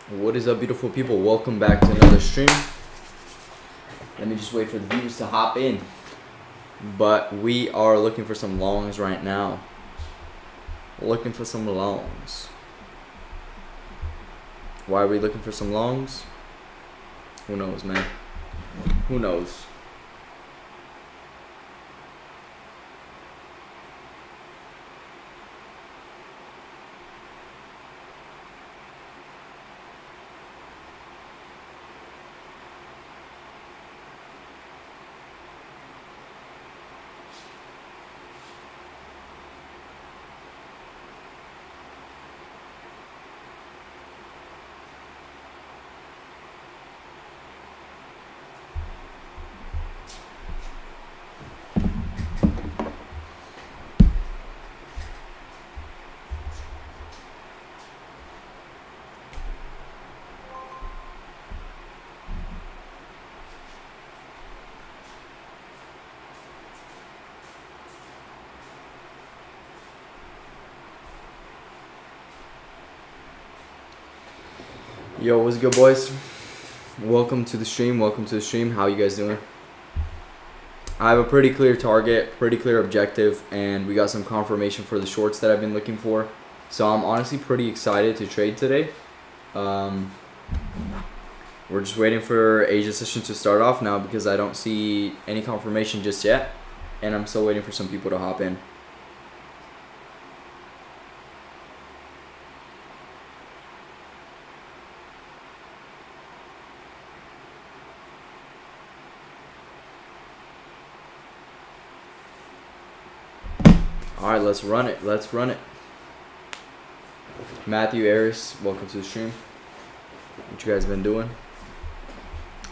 What is up, beautiful people? Welcome back to another stream. Let me just wait for the viewers to hop in. But we are looking for some longs right now. Looking for some longs. Why are we looking for some longs? Who knows, man? Who knows? Yo, what's good, boys? Welcome to the stream. How you guys doing? I have a pretty clear target, pretty clear objective, and we got some confirmation for the shorts that I've been looking for. So I'm honestly pretty excited to trade today. We're just waiting for Asia session to start off now because I don't see any confirmation just yet, and I'm still waiting for some people to hop in. Alright, let's run it. Matthew, Aris, welcome to the stream. What you guys been doing?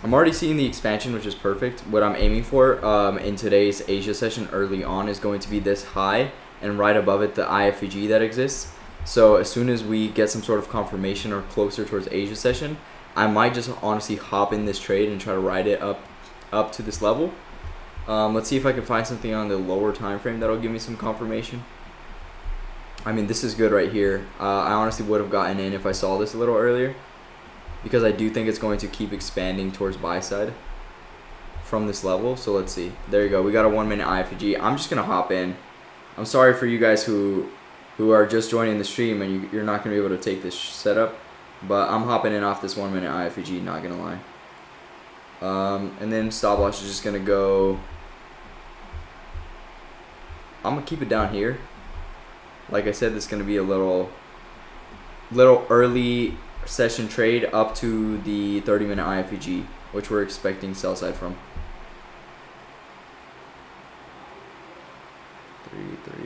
I'm already seeing the expansion, which is perfect. What I'm aiming for in today's Asia session early on is going to be this high, and right above it the IFEG that exists. So as soon as we get some sort of confirmation or closer towards Asia session, I might just honestly hop in this trade and try to ride it up to this level. Let's see if I can find something on the lower time frame that'll give me some confirmation. I mean, this is good right here. I honestly would have gotten in if I saw this a little earlier, because I do think it's going to keep expanding towards buy side from this level. So let's see. There you go. We got a 1 minute IFEG. I'm just gonna hop in. I'm sorry for you guys who are just joining the stream and you're not gonna be able to take this setup, but I'm hopping in off this 1 minute IFEG. Not gonna lie. And then stop loss is just gonna go. I'm gonna keep it down here. Like I said, this is gonna be a little early session trade up to the 30-minute IFEG, which we're expecting sell side from. 330.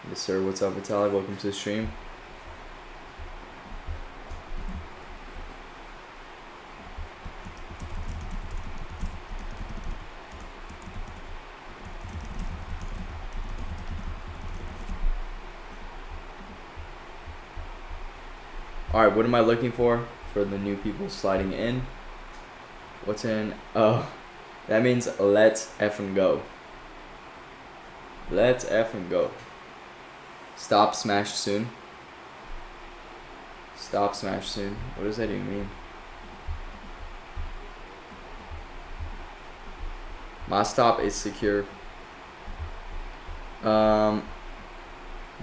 Yes, sir. What's up, Vitaly? Welcome to the stream. Alright, what am I looking for the new people sliding in? What's in? Oh, that means let's effing go. Let's effing go. Stop smash soon. Stop smash soon. What does that even mean? My stop is secure.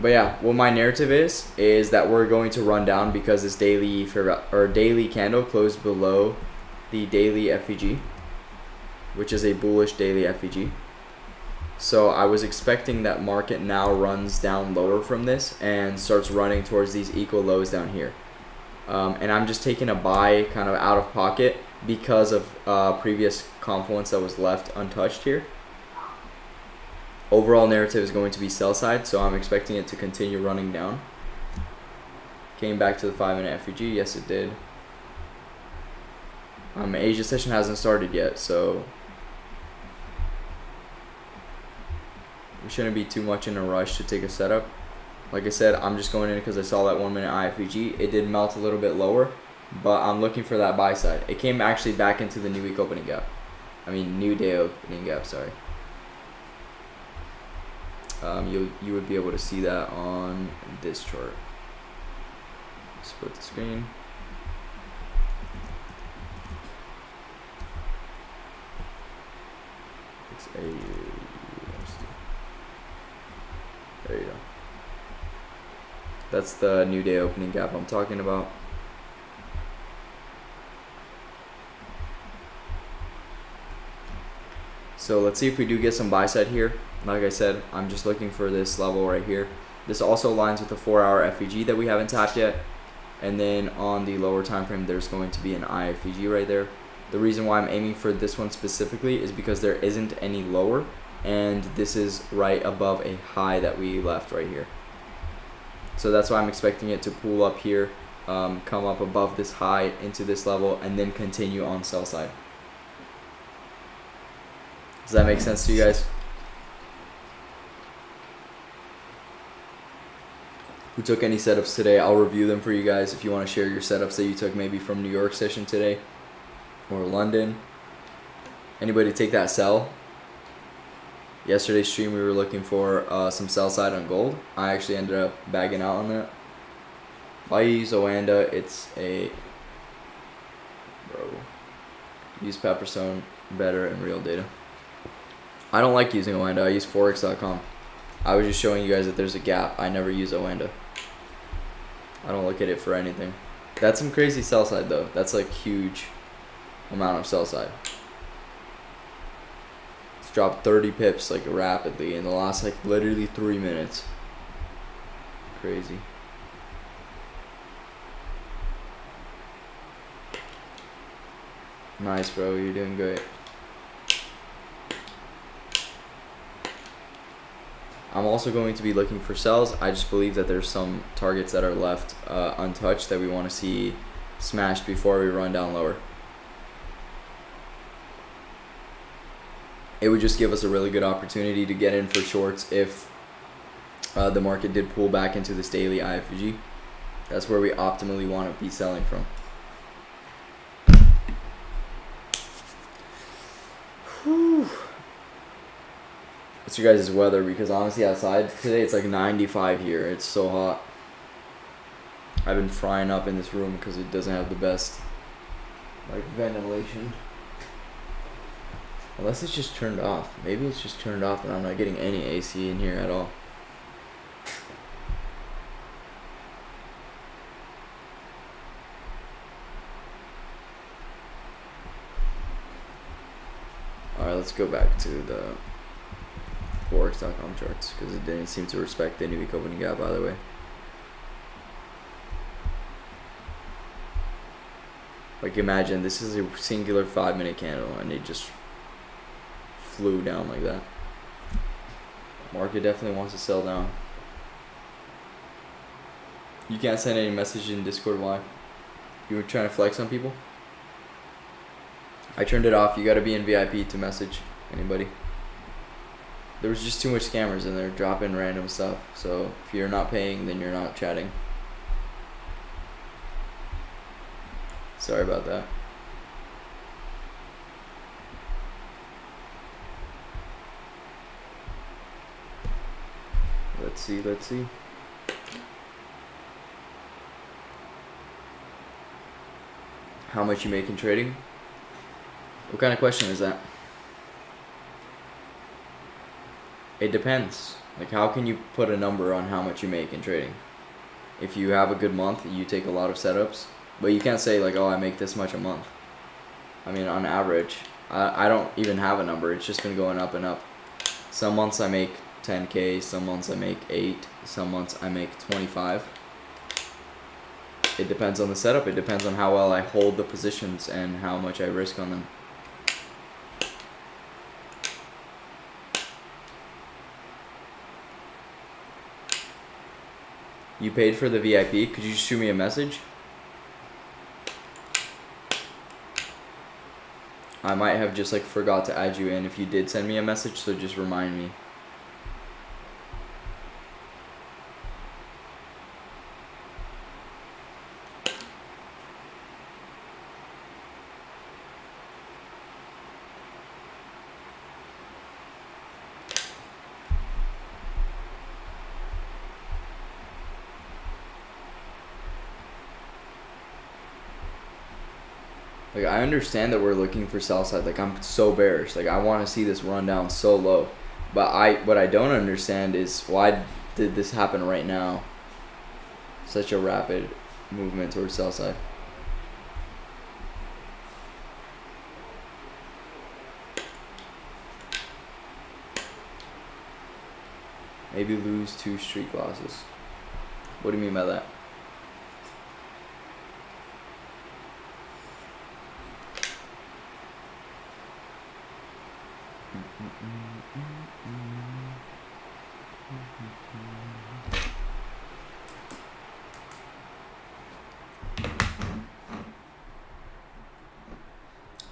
But yeah, what my narrative is that we're going to run down because this daily candle closed below the daily FEG, which is a bullish daily FEG. So I was expecting that market now runs down lower from this and starts running towards these equal lows down here. And I'm just taking a buy kind of out of pocket because of previous confluence that was left untouched here. Overall narrative is going to be sell side, so I'm expecting it to continue running down. Came back to the 5-minute FEG. Yes, it did. Asia session hasn't started yet, so we shouldn't be too much in a rush to take a setup. Like I said, I'm just going in because I saw that 1 minute IFEG. It did melt a little bit lower, but I'm looking for that buy side. It came actually back into the new week opening gap. New day opening gap, sorry. you would be able to see that on this chart. Split the screen. There you go. That's the new day opening gap I'm talking about. So let's see if we do get some buy side here. Like I said, I'm just looking for this level right here. This also aligns with the 4-hour FEG that we haven't tapped yet. And then on the lower time frame, there's going to be an IFEG right there. The reason why I'm aiming for this one specifically is because there isn't any lower, and this is right above a high that we left right here. So that's why I'm expecting it to pull up here, come up above this high into this level, and then continue on sell side. Does that make sense to you guys? Who took any setups today? I'll review them for you guys if you want to share your setups that you took maybe from New York session today or London. Anybody take that sell? Yesterday's stream we were looking for some sell side on gold. I actually ended up bagging out on that. If I use Oanda, it's a use Pepperstone better in real data. I don't like using Oanda. I use forex.com. I was just showing you guys that there's a gap. I never use Oanda. I don't look at it for anything. That's some crazy sell side though. That's like huge amount of sell side. It's dropped 30 pips like rapidly in the last like literally 3 minutes. Crazy. Nice, bro. You're doing great. I'm also going to be looking for sells. I just believe that there's some targets that are left untouched that we want to see smashed before we run down lower. It would just give us a really good opportunity to get in for shorts if the market did pull back into this daily IFG. That's where we optimally want to be selling from. Whew. What's your guys' weather? Because honestly outside today it's like 95 here. It's so hot. I've been frying up in this room because it doesn't have the best like ventilation. Unless it's just turned off. Maybe it's just turned off and I'm not getting any AC in here at all. Alright, let's go back to the forex.com charts because it didn't seem to respect the new week opening gap either way. Like imagine this is a singular 5-minute candle and it just flew down like that. Market definitely wants to sell down. You can't send any message in Discord. Why? You were trying to flex on people? I turned it off. You gotta be in VIP to message anybody. There was just too much scammers in there dropping random stuff. So if you're not paying, then you're not chatting. Sorry about that. Let's see. How much you make in trading? What kind of question is that? It depends. Like how can you put a number on how much you make in trading? If you have a good month, you take a lot of setups, but you can't say like, oh, I make this much a month. I mean, on average, I don't even have a number. It's just been going up and up. Some months I make 10K, some months I make 8, some months I make 25. It depends on the setup. It depends on how well I hold the positions and how much I risk on them. You paid for the VIP? Could you shoot me a message? I might have just like forgot to add you in if you did send me a message, so just remind me. Like, I understand that we're looking for sell side. Like, I'm so bearish. Like, I want to see this run down so low. But what I don't understand is why did this happen right now? Such a rapid movement towards sell side. Maybe lose 2 street losses. What do you mean by that?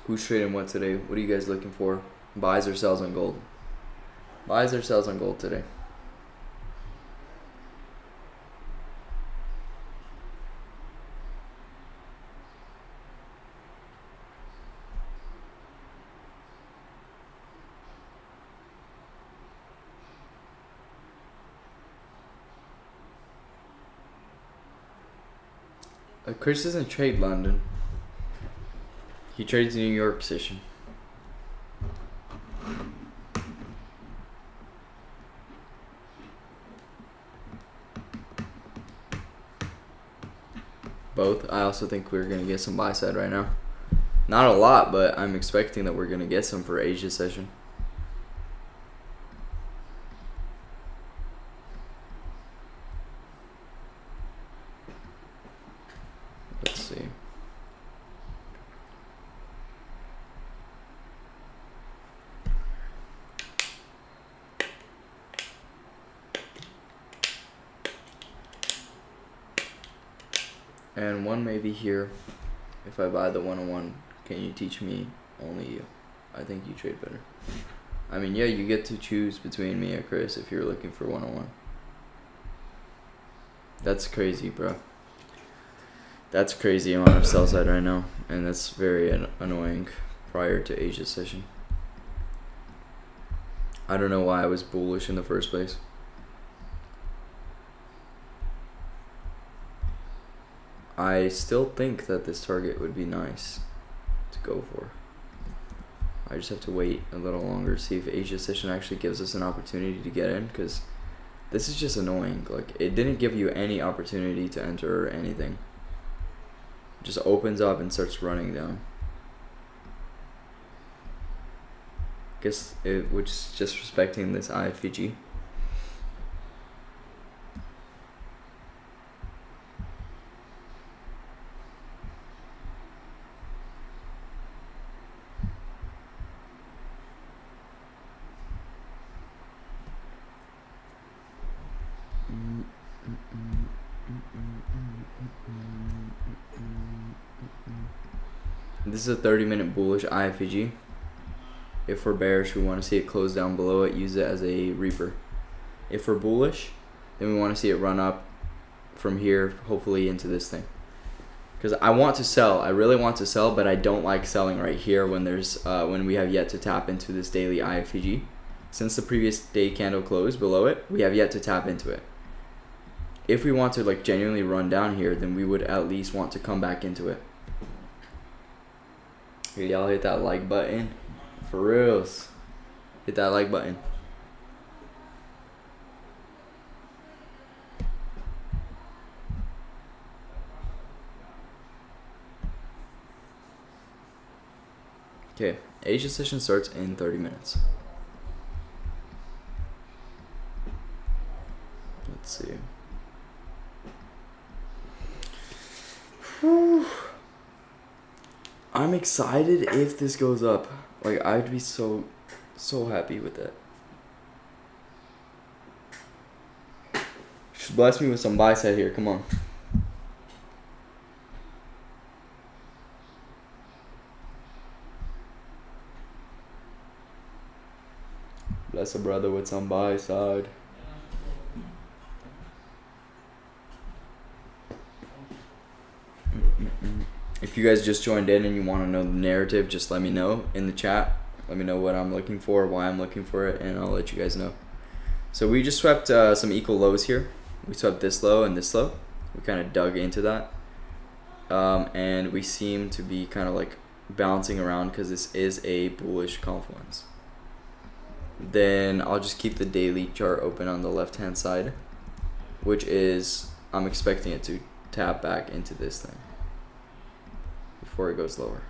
Who's trading what today? What are you guys looking for? Buys or sells on gold? Buys or sells on gold today? Chris doesn't trade London. He trades New York session. Both. I also think we're going to get some buy side right now. Not a lot, but I'm expecting that we're going to get some for Asia session. Let's see. And one maybe here. If I buy the 101, can you teach me? Only you. I think you trade better. I mean, yeah, you get to choose between me or Chris if you're looking for 101. That's crazy, bro. That's crazy amount of sell side right now, and that's very annoying prior to Asia session. I don't know why I was bullish in the first place. I still think that this target would be nice to go for. I just have to wait a little longer, see if Asia session actually gives us an opportunity to get in, because this is just annoying. Like, it didn't give you any opportunity to enter or anything. It just opens up and starts running down. Guess it was just respecting this IFVG. This is a 30-minute bullish IFVG. If we're bearish, we want to see it close down below it, use it as a reaper. If we're bullish, then we want to see it run up from here, hopefully into this thing. Because I want to sell, I really want to sell, but I don't like selling right here when there's when we have yet to tap into this daily IFVG. Since the previous day candle closed below it, we have yet to tap into it. If we want to like genuinely run down here, then we would at least want to come back into it. Here, y'all hit that like button. For reals. Hit that like button. Okay, Asia session starts in 30 minutes. Let's see. Whew. I'm excited if this goes up. Like, I'd be so happy with that. Just bless me with some buy side here. Come on. Bless a brother with some buy side. If you guys just joined in and you want to know the narrative, just let me know in the chat. Let me know what I'm looking for, why I'm looking for it, and I'll let you guys know. So we just swept some equal lows here. We swept this low and this low. We kind of dug into that. And we seem to be kind of like bouncing around because this is a bullish confluence. Then I'll just keep the daily chart open on the left hand side, which is, I'm expecting it to tap back into this thing before it goes lower.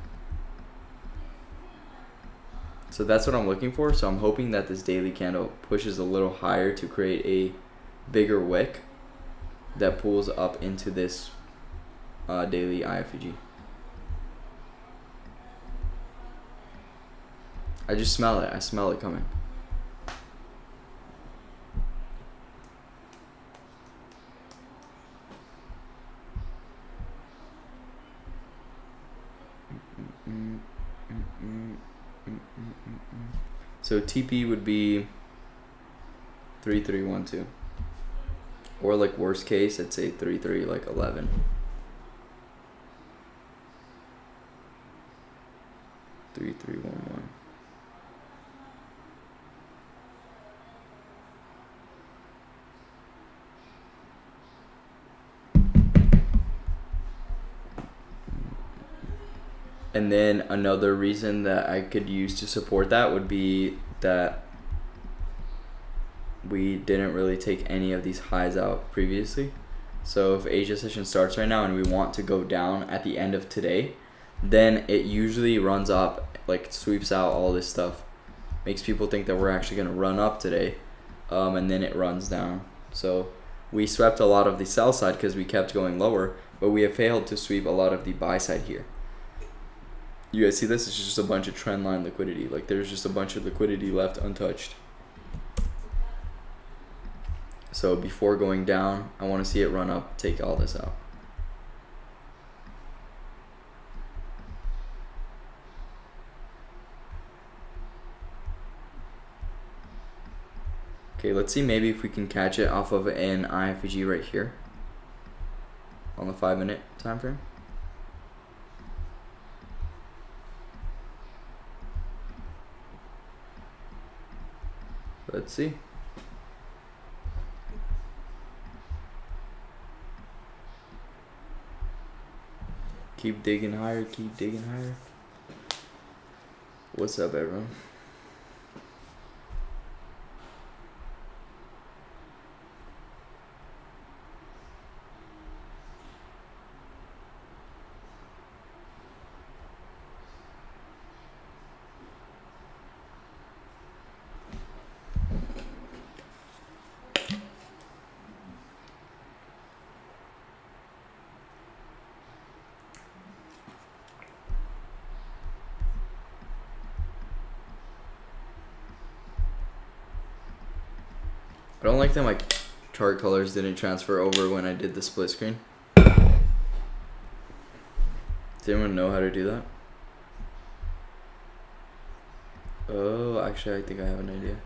So that's what I'm looking for. So I'm hoping that this daily candle pushes a little higher to create a bigger wick that pulls up into this daily IFG. I just smell it. I smell it coming. So TP would be 3312, or like worst case, I'd say 33 like 11. Three, 3, 1, 1. And then another reason that I could use to support that would be that we didn't really take any of these highs out previously. So if Asia session starts right now and we want to go down at the end of today, then it usually runs up, like sweeps out all this stuff, makes people think that we're actually going to run up today, and then it runs down. So we swept a lot of the sell side because we kept going lower, but we have failed to sweep a lot of the buy side here. You guys see this? It's just a bunch of trend line liquidity. Like there's just a bunch of liquidity left untouched. So before going down, I want to see it run up, take all this out. Okay, let's see maybe if we can catch it off of an IFG right here on the 5-minute time frame. Let's see. Keep digging higher, keep digging higher. What's up, everyone? I don't like that my chart colors didn't transfer over when I did the split screen. Does anyone know how to do that? Oh, actually I think I have an idea.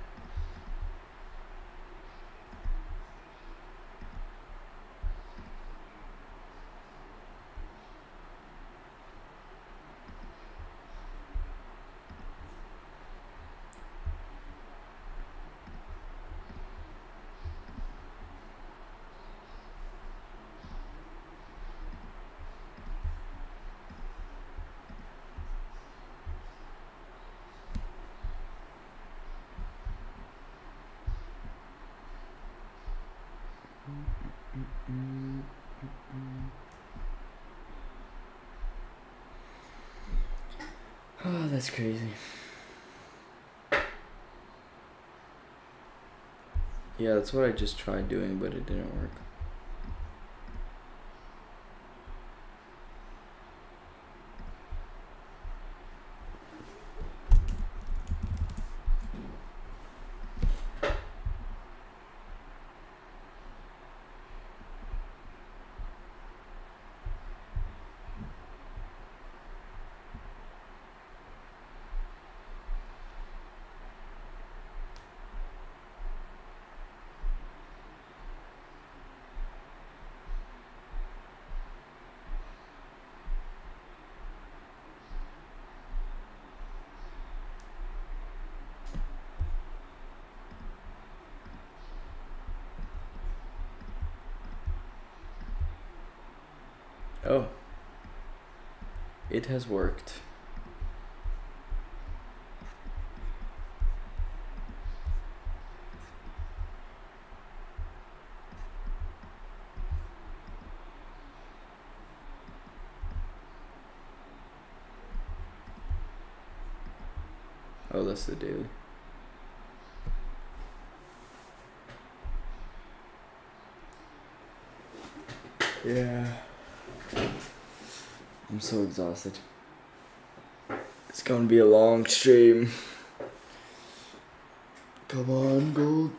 Oh, that's crazy. Yeah, that's what I just tried doing, but it didn't work. Oh, it has worked. Oh, that's the daily. Yeah. I'm so exhausted. It's gonna be a long stream. Come on, Gold.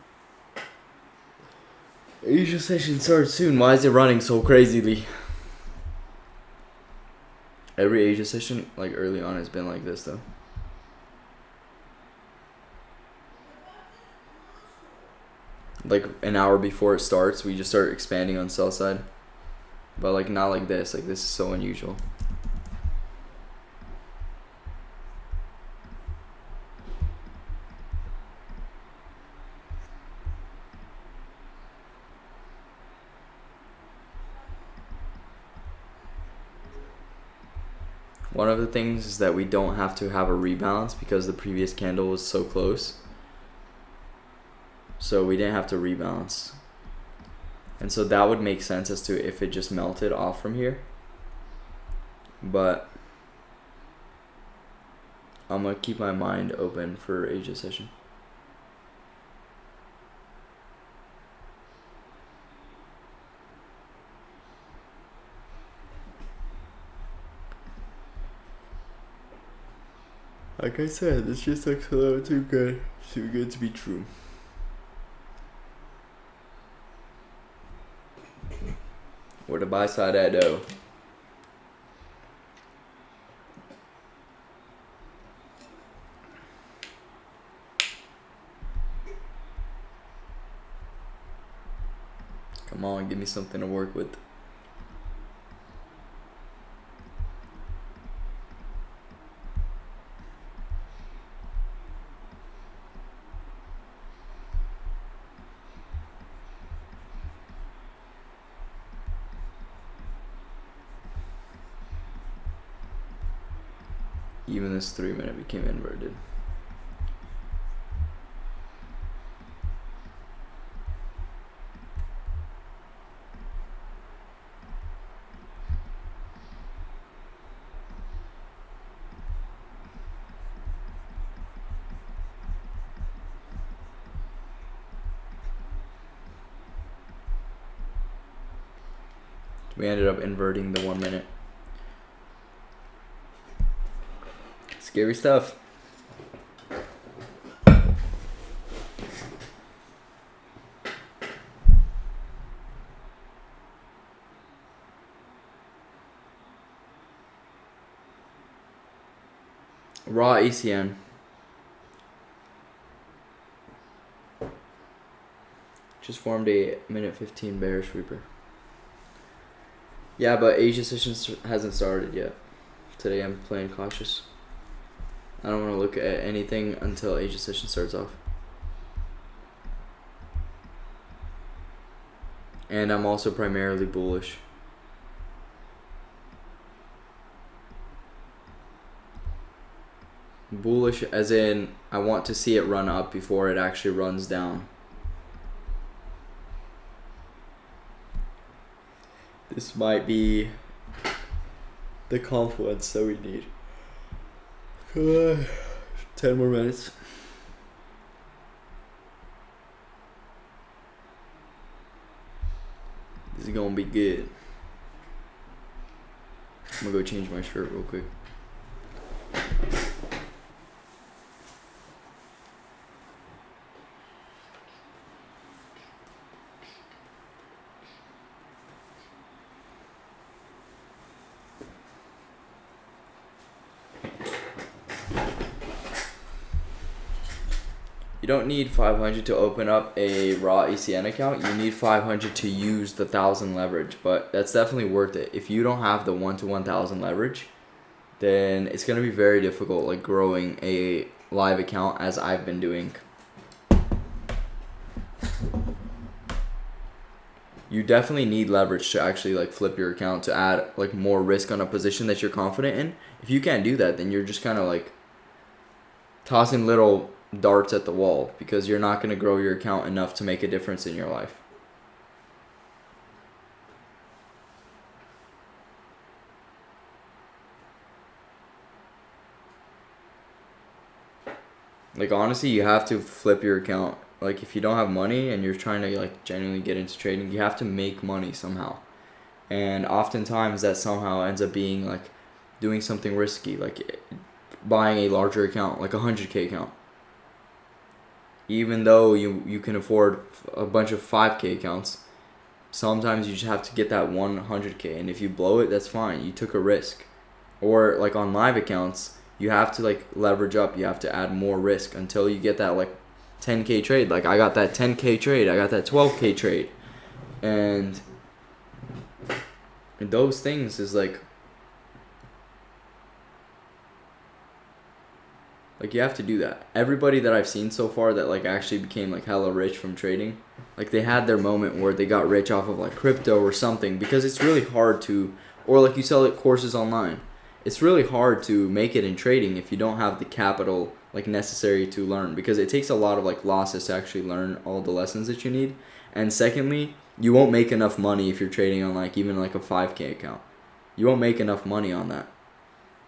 Asia session starts soon. Why is it running so crazily? Every Asia session, like early on, has been like this though. Like an hour before it starts, we just start expanding on sell side. But like not like this. Like this is so unusual. One of the things is that we don't have to have a rebalance because the previous candle was so close. So we didn't have to rebalance. And so that would make sense as to if it just melted off from here. But I'm going to keep my mind open for Asia session. Like I said, this just looks a little too good. Too good to be true. Where the buy side at though? Come on, give me something to work with. Even this 3 minute became inverted. We ended up inverting the 1 minute. Scary stuff. Raw ECN. Just formed a minute 15 bearish sweeper. Yeah, but Asia session hasn't started yet. Today I'm playing cautious. I don't want to look at anything until Asia session starts off. And I'm also primarily bullish. Bullish as in I want to see it run up before it actually runs down. This might be the confluence that we need. Come on. 10 more minutes. This is gonna be good. I'm gonna go change my shirt real quick. You don't need 500 to open up a raw ECN account. You need 500 to use the 1,000 leverage, but that's definitely worth it. If you don't have the 1 to 1,000 leverage, then it's going to be very difficult like growing a live account as I've been doing. You definitely need leverage to actually like flip your account to add like more risk on a position that you're confident in. If you can't do that, then you're just kind of like tossing little darts at the wall because you're not going to grow your account enough to make a difference in your life. Like honestly, you have to flip your account. Like if you don't have money and you're trying to like genuinely get into trading, you have to make money somehow. And oftentimes that somehow ends up being like doing something risky, like buying a larger account, like a 100K account. Even though you can afford a bunch of 5K accounts, sometimes you just have to get that 100K, and if you blow it, that's fine. You took a risk. Or like on live accounts, you have to like leverage up. You have to add more risk until you get that like 10K trade. Like I got that 10K trade. I got that 12K trade. And those things is like you have to do that. Everybody that I've seen so far that like actually became like hella rich from trading, like they had their moment where they got rich off of like crypto or something, because it's really hard to, or like you sell it courses online. It's really hard to make it in trading if you don't have the capital like necessary to learn, because it takes a lot of like losses to actually learn all the lessons that you need. And secondly, you won't make enough money if you're trading on like even like a 5K account. You won't make enough money on that.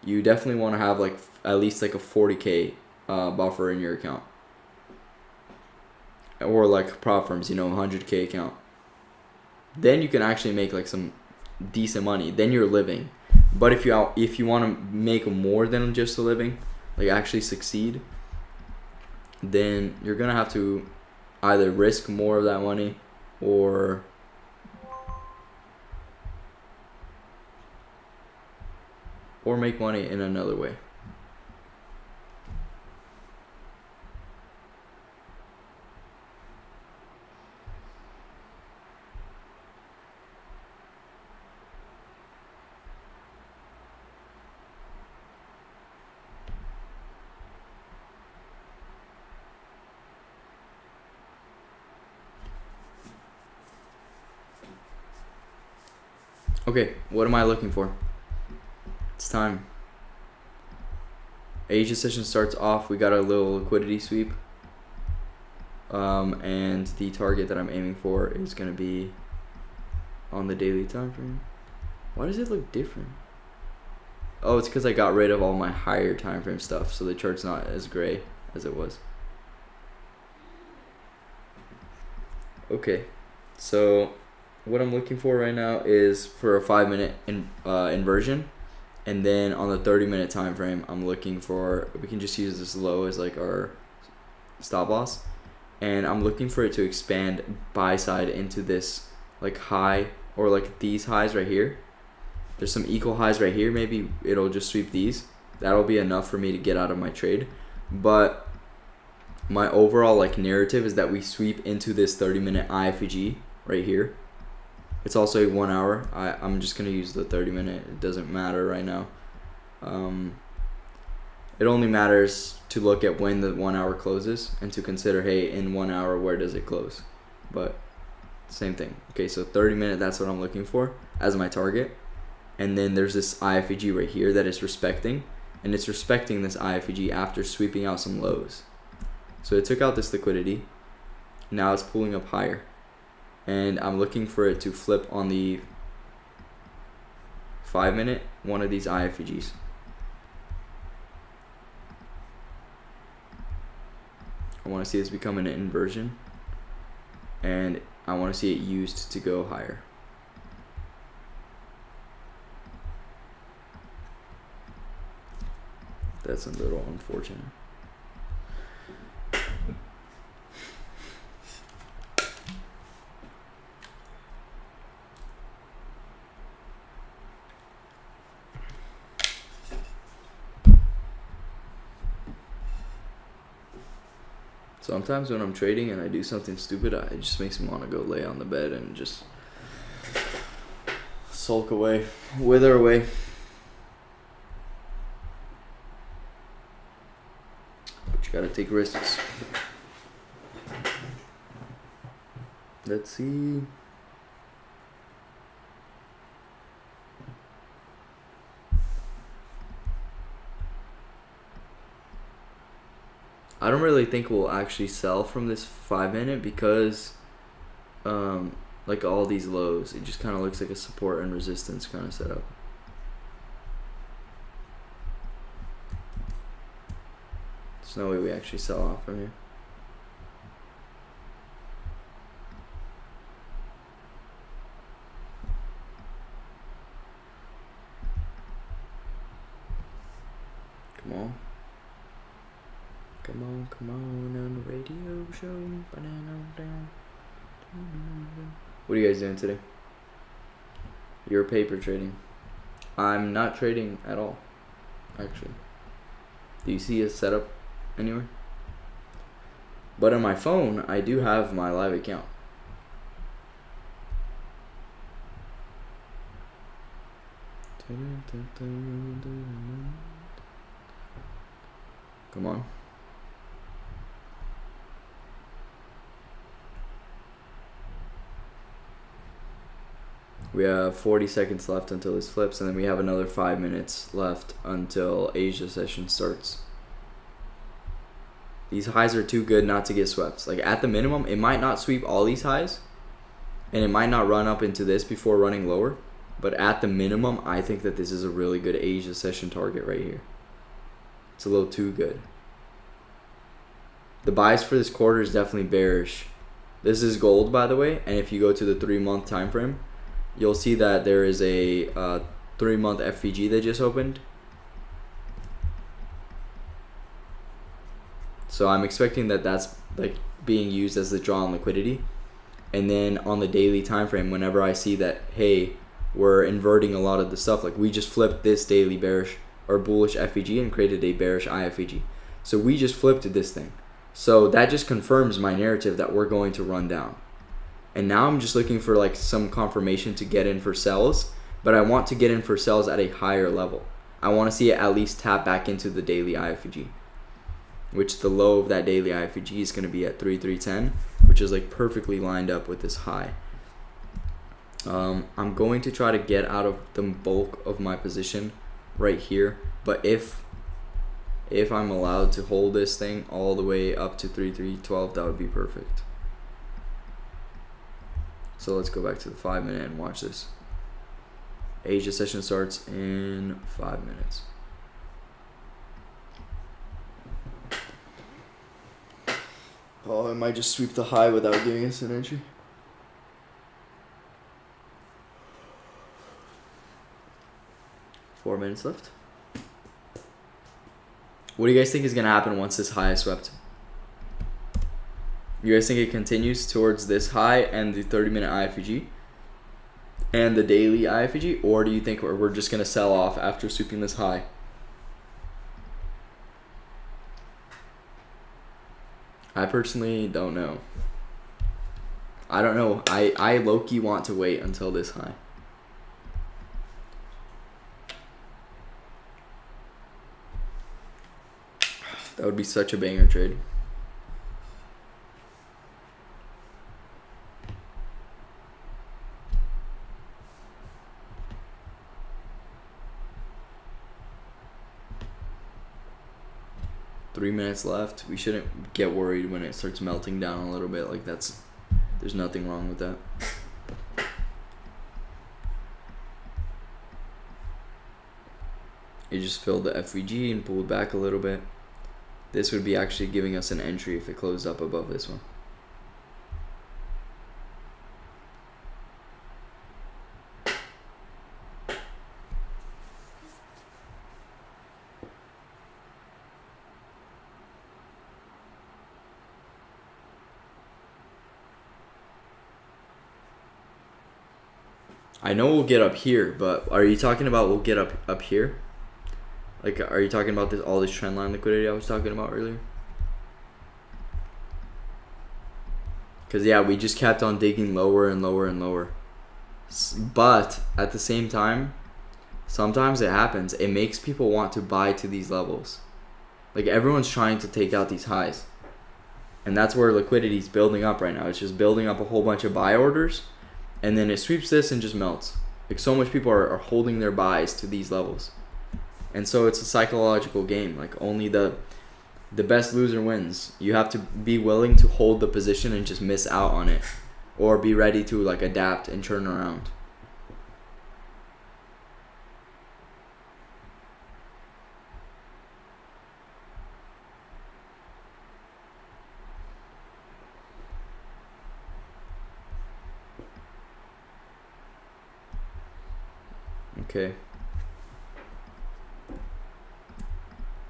You definitely want to have like at least like a 40K buffer in your account, or like prop firms, 100K account. Then you can actually make like some decent money. Then you're living. But if you want to make more than just a living, like actually succeed, then you're gonna have to either risk more of that money or make money in another way. Okay, what am I looking for? It's time. Asia session starts off. We got a little liquidity sweep. And the target that I'm aiming for is going to be on the daily time frame. Why does it look different? Oh, it's because I got rid of all my higher time frame stuff, so the chart's not as gray as it was. Okay, so what I'm looking for right now is for a 5-minute inversion, and then on the 30-minute time frame, I'm looking for, we can just use this low as like our stop loss, and I'm looking for it to expand buy side into this like high, or like these highs right here. There's some equal highs right here. Maybe it'll just sweep these. That'll be enough for me to get out of my trade. But my overall like narrative is that we sweep into this 30-minute IFEG right here. It's also a 1 hour. I'm just gonna use the 30-minute. It doesn't matter right now. It only matters to look at when the 1 hour closes and to consider, hey, in 1 hour, where does it close? But same thing. Okay, so 30-minute, that's what I'm looking for as my target. And then there's this IFEG right here that is respecting, and it's respecting this IFEG after sweeping out some lows. So it took out this liquidity. Now it's pulling up higher, and I'm looking for it to flip on the 5-minute, one of these IFEGs. I want to see this become an inversion, and I want to see it used to go higher. That's a little unfortunate. Sometimes when I'm trading and I do something stupid, it just makes me want to go lay on the bed and just sulk away, wither away. But you gotta take risks. Let's see. I don't really think we'll actually sell from this 5-minute because like all these lows, it just kind of looks like a support and resistance kind of setup. There's no way we actually sell off from here. Come on. Come on the radio show. What are you guys doing today? You're paper trading. I'm not trading at all, actually. Do you see a setup anywhere? But on my phone, I do have my live account. Come on. We have 40 seconds left until this flips, and then we have another 5 minutes left until Asia session starts. These highs are too good not to get swept. Like, at the minimum, it might not sweep all these highs, and it might not run up into this before running lower. But at the minimum, I think that this is a really good Asia session target right here. It's a little too good. The bias for this quarter is definitely bearish. This is gold, by the way, and if you go to the 3-month time frame, you'll see that there is a 3-month FVG that just opened. So I'm expecting that that's like being used as the draw on liquidity. And then on the daily time frame, whenever I see that, hey, we're inverting a lot of the stuff, like we just flipped this daily bearish or bullish FVG and created a bearish IFVG. So we just flipped this thing. So that just confirms my narrative that we're going to run down. And now I'm just looking for like some confirmation to get in for sells, but I want to get in for sells at a higher level. I want to see it at least tap back into the daily IFVG, which the low of that daily IFVG is going to be at 3310, which is like perfectly lined up with this high. I'm going to try to get out of the bulk of my position right here, but if I'm allowed to hold this thing all the way up to 3312, that would be perfect. So let's go back to the 5 minute and watch this. Asia session starts in 5 minutes. Oh, it might just sweep the high without giving us an entry. Four minutes left. What do you guys think is going to happen once this high is swept? You guys think it continues towards this high and the 30-minute IFVG and the daily IFVG, or do you think we're just going to sell off after sweeping this high? I personally don't know. I don't know. I low-key want to wait until this high. That would be such a banger trade. Three minutes left. We shouldn't get worried when it starts melting down a little bit. Like there's nothing wrong with that. It just filled the FVG and pulled back a little bit. This would be actually giving us an entry if it closed up above this one. I know we'll get up here, but are you talking about we'll get up here? Like, are you talking about all this trend line liquidity I was talking about earlier? Because, yeah, we just kept on digging lower and lower and lower. But at the same time, sometimes it happens. It makes people want to buy to these levels. Like, everyone's trying to take out these highs. And that's where liquidity is building up right now. It's just building up a whole bunch of buy orders. And then it sweeps this and just melts. Like, so much people are holding their buys to these levels. And so it's a psychological game. Like, only the best loser wins. You have to be willing to hold the position and just miss out on it. Or be ready to, like, adapt and turn around. Okay.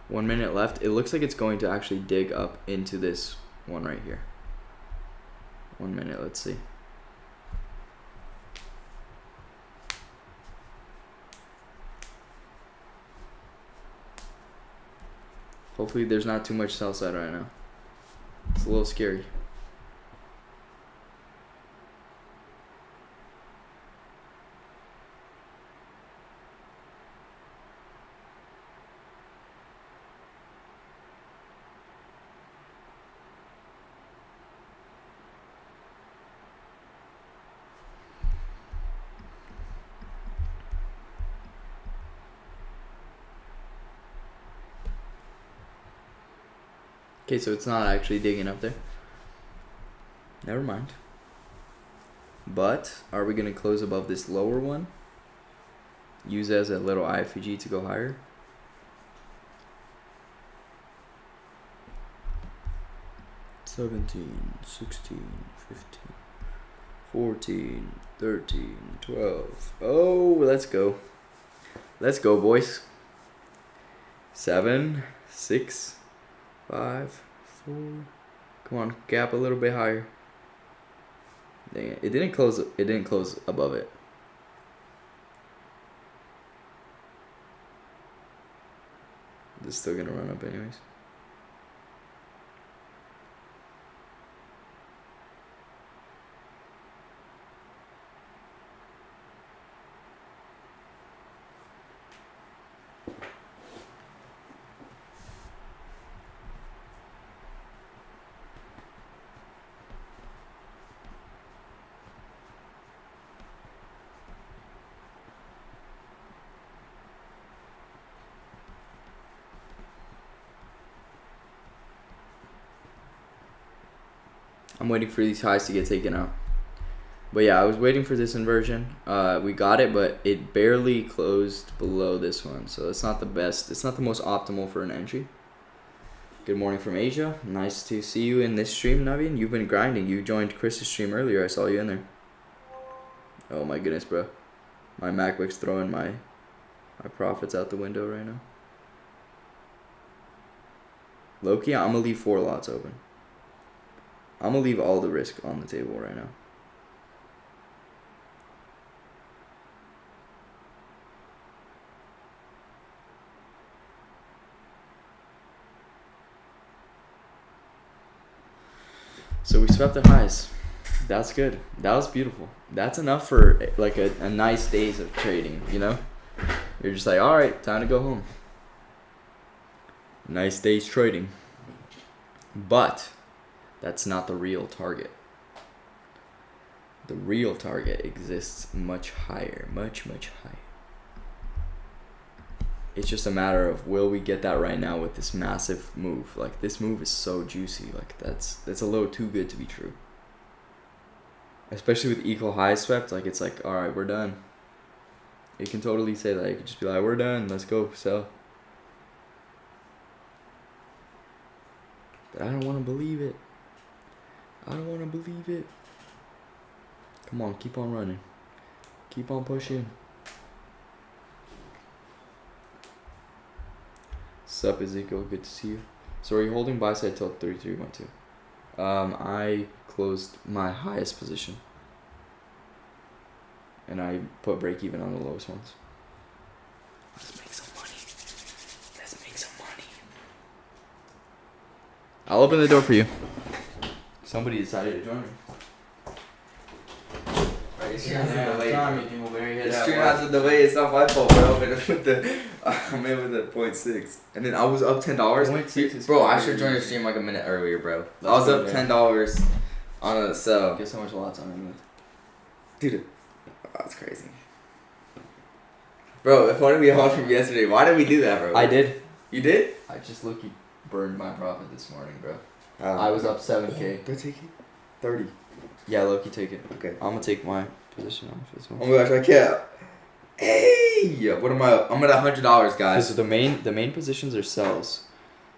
1 minute left. It looks like it's going to actually dig up into this one right here. 1 minute, let's see. Hopefully there's not too much sell side right now. It's a little scary. Okay, so it's not actually digging up there. Never mind. But are we going to close above this lower one? Use it as a little IFG to go higher? $17, $16, $15, $14, $13, $12. Oh, let's go. Let's go, boys. 7, 6, 5, 4. Come on, gap a little bit higher. Dang it. It didn't close above it. This is still gonna run up anyways. I'm waiting for these highs to get taken out. But yeah, I was waiting for this inversion. We got it, but it barely closed below this one. So it's not the best. It's not the most optimal for an entry. Good morning from Asia. Nice to see you in this stream, Naveen. You've been grinding. You joined Chris's stream earlier. I saw you in there. Oh my goodness, bro. My MacBook's throwing my profits out the window right now. Loki, I'm going to leave 4 lots open. I'm going to leave all the risk on the table right now. So we swept the highs. That's good. That was beautiful. That's enough for like a nice days of trading, you know? You're just like, all right, time to go home. Nice days trading. But that's not the real target. The real target exists much higher, much higher. It's just a matter of, will we get that right now with this massive move? Like, this move is so juicy. Like, that's a little too good to be true. Especially with equal highs swept, like, it's like, all right, we're done. You can totally say that. You can just be like, we're done, let's go sell. But I don't want to believe it. I don't want to believe it. Come on, keep on running. Keep on pushing. Sup, Ezekiel? Good to see you. So are you holding buy side till 33.12? I closed my highest position. And I put break even on the lowest ones. Let's make some money. Let's make some money. I'll open the door for you. Somebody decided to join me. This stream has a delay. This Stream has a delay. It's not my fault, bro. I'm in with the 0.6, and then I was up $10. Bro, I should join your stream like a minute earlier, bro. I was up $10 on a sell. Guess how much lots I'm in with? Dude, that's crazy. Bro, if only we held from yesterday. Why did we do that, bro? I did. You did? I just look-y burned my profit this morning, bro. I was up 7K. They're taking 30. Yeah, Loki, take it. Okay. I'm gonna take my position off as well. Oh my gosh, I can't. Hey! What am I up? I'm at $100, guys. So the main positions are sells.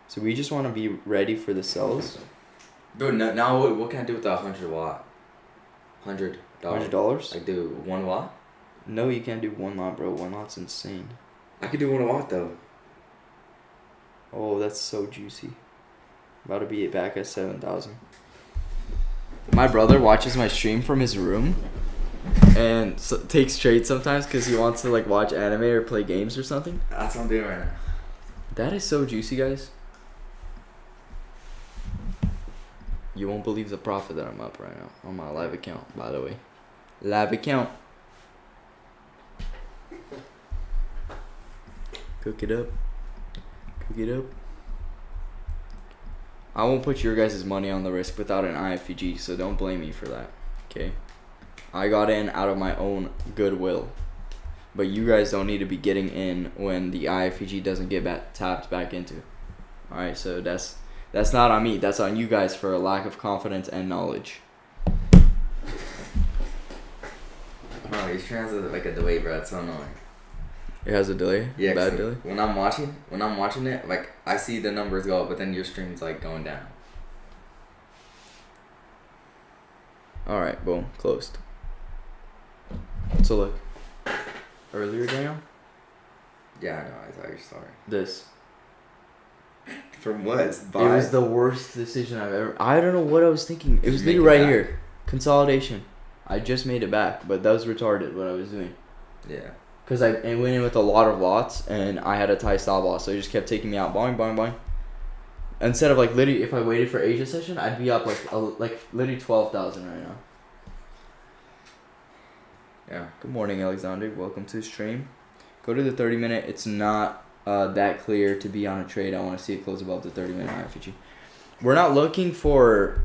So we just want to be ready for the sells. Dude, now what can I do with the 100 watt? $100. $100? I do 1 watt? No, you can't do one lot, bro. One lot's insane. I could do one lot though. Oh, that's so juicy. About to be back at 7,000. My brother watches my stream from his room and takes trades sometimes because he wants to like watch anime or play games or something. That's what I'm doing right now. That is so juicy, guys. You won't believe the profit that I'm up right now on my live account, by the way. Live account. Cook it up. Cook it up. I won't put your guys' money on the risk without an IFG, so don't blame me for that. Okay? I got in out of my own goodwill. But you guys don't need to be getting in when the IFG doesn't get tapped back into. Alright, so that's not on me. That's on you guys for a lack of confidence and knowledge. Bro, your stream has like a delay, bro. It's so annoying. It has a delay? Yeah, Bad delay? When I'm watching it, like I see the numbers go up, but then your stream's like going down. Alright, boom, closed. So look. Earlier, Daniel? Yeah, I know, I saw your story. This. From what? It was the worst decision I've ever... I don't know what I was thinking. It was literally right here. Consolidation. I just made it back, but that was retarded what I was doing. Yeah. Because I went in with a lot of lots, and I had a tie stop loss, so it just kept taking me out. Boing, boing, boing. Instead of, like, literally, if I waited for Asia session, I'd be up, like literally 12,000 right now. Yeah. Good morning, Alexander. Welcome to the stream. Go to the 30-minute. It's not that clear to be on a trade. I want to see it close above the 30-minute IFG. We're not looking for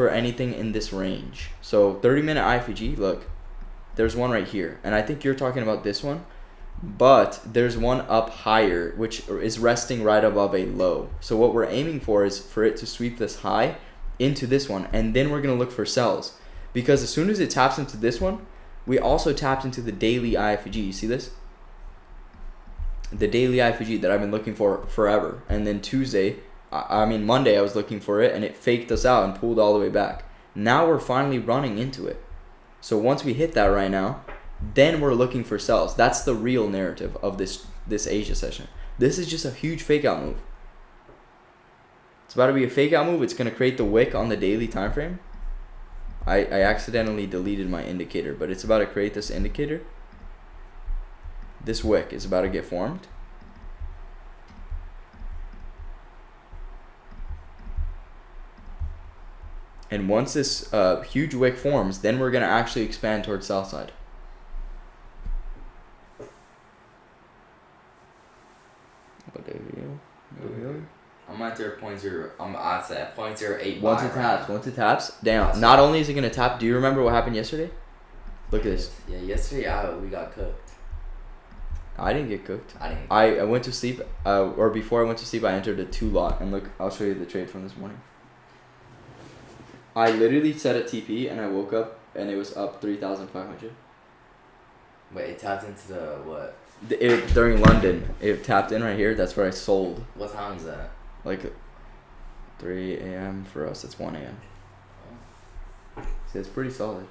anything in this range. So 30-minute IFG, look. There's one right here, and I think you're talking about this one, but there's one up higher, which is resting right above a low. So what we're aiming for is for it to sweep this high into this one, and then we're going to look for sells. Because as soon as it taps into this one, we also tapped into the daily IFG. You see this? The daily IFG that I've been looking for forever. And then Monday I was looking for it, and it faked us out and pulled all the way back. Now we're finally running into it. So once we hit that right now, then we're looking for sells. That's the real narrative of this Asia session. This is just a huge fake out move. It's about to be a fake out move. It's going to create the wick on the daily time frame. I accidentally deleted my indicator, but it's about to create this indicator. This wick is about to get formed. And once this huge wick forms, then we're going to actually expand towards south side. I'm at their 0.0. I'd say at 0.08. Once it taps, damn. Not only is it going to tap, do you remember what happened yesterday? Look at this. Yeah, yesterday we got cooked. I didn't get cooked. I went to sleep, or before I went to sleep, I entered a 2 lot. And look, I'll show you the trade from this morning. I literally set a TP and I woke up and it was up 3,500. Wait, it tapped into the what? During London, it tapped in right here. That's where I sold. What time is that? Like 3 a.m. for us. It's 1 a.m. So it's pretty solid.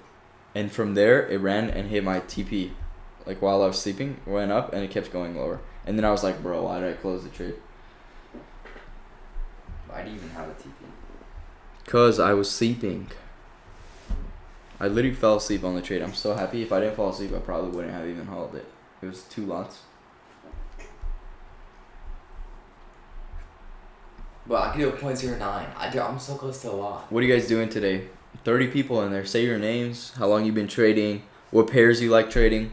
And from there, it ran and hit my TP. Like while I was sleeping, went up and it kept going lower. And then I was like, bro, why did I close the trade? Why do you even have a TP? Because I was sleeping. I literally fell asleep on the trade. I'm so happy. If I didn't fall asleep, I probably wouldn't have even held it. It was 2 lots. But I could do a 0.09. I'm so close to a lot. What are you guys doing today? 30 people in there. Say your names, how long you've been trading, what pairs you like trading,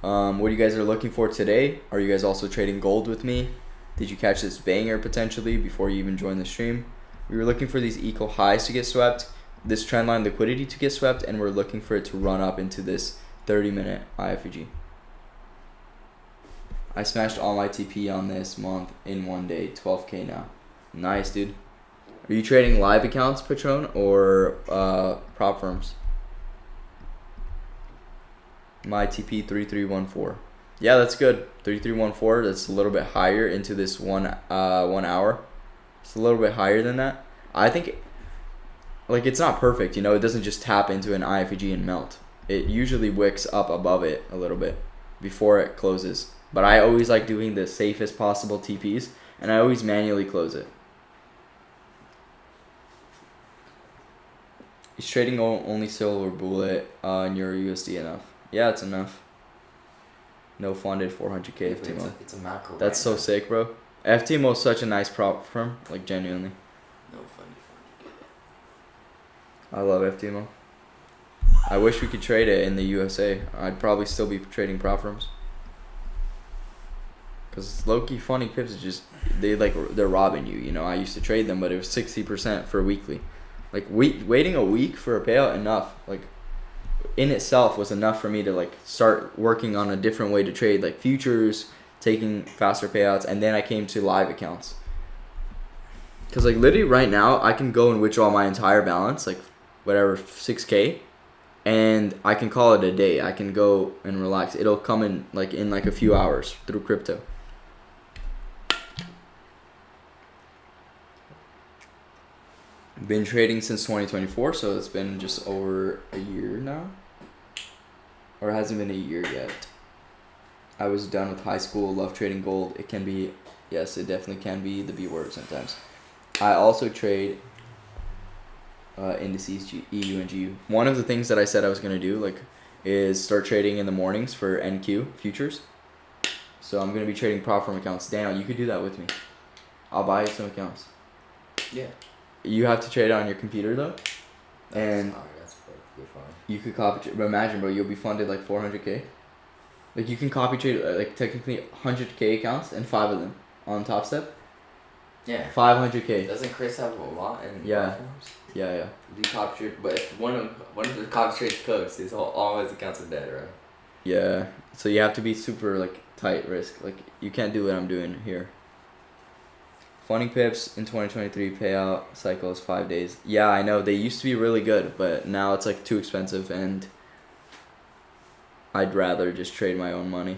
what you guys are looking for today. Are you guys also trading gold with me? Did you catch this banger potentially before you even joined the stream? We were looking for these equal highs to get swept, this trendline liquidity to get swept, and we're looking for it to run up into this 30-minute IFG. I smashed all my TP on this month in 1 day, 12K now. Nice, dude. Are you trading live accounts, Patron, or prop firms? My TP 3314. Yeah, that's good. 3314. That's a little bit higher into this 1 hour. It's a little bit higher than that. I think, like, it's not perfect, you know. It doesn't just tap into an IFG and melt. it usually wicks up above it a little bit before it closes. But I always like doing the safest possible TPs, and I always manually close it. Is trading only silver bullet in your USD enough? Yeah, it's enough. No funded 400k FTMO. It's a macro. That's so sick, bro. FTMO is such a nice prop firm, like genuinely. No funded 400k. I love FTMO. I wish we could trade it in the USA. I'd probably still be trading prop firms. Cause low-key funny pips is just they're robbing you. You know, I used to trade them, but it was 60% for weekly. Like waiting a week for a payout enough. Like in itself was enough for me to like start working on a different way to trade, like futures, taking faster payouts, and then I came to live accounts. Cause like literally right now I can go and withdraw my entire balance, like whatever 6k, and I can call it a day. I can go and relax. It'll come in like a few hours through crypto. Been trading since 2024, so it's been just over a year now. Or it hasn't been a year yet. I was done with high school, love trading gold. It can be, yes, it definitely can be the B word sometimes. I also trade indices, EU and GU. One of the things that I said I was going to do is start trading in the mornings for NQ futures. So I'm going to be trading prop firm accounts. Daniel, you could do that with me. I'll buy you some accounts. Yeah. You have to trade on your computer though. That's perfectly fine. You could copy trade, but imagine, bro, you'll be funded like 400k. Like you can copy trade like technically 100k accounts and 5 of them on Top Step. Yeah. 500k. Doesn't Chris have a lot in Yeah. platforms? Yeah. Do copy trade, but if one of the copy trades cooks, all his accounts are dead, right? Yeah. So you have to be super like tight risk. Like you can't do what I'm doing here. Funding pips in 2023 payout cycle is 5 days. Yeah, I know. They used to be really good, but now it's like too expensive, and I'd rather just trade my own money.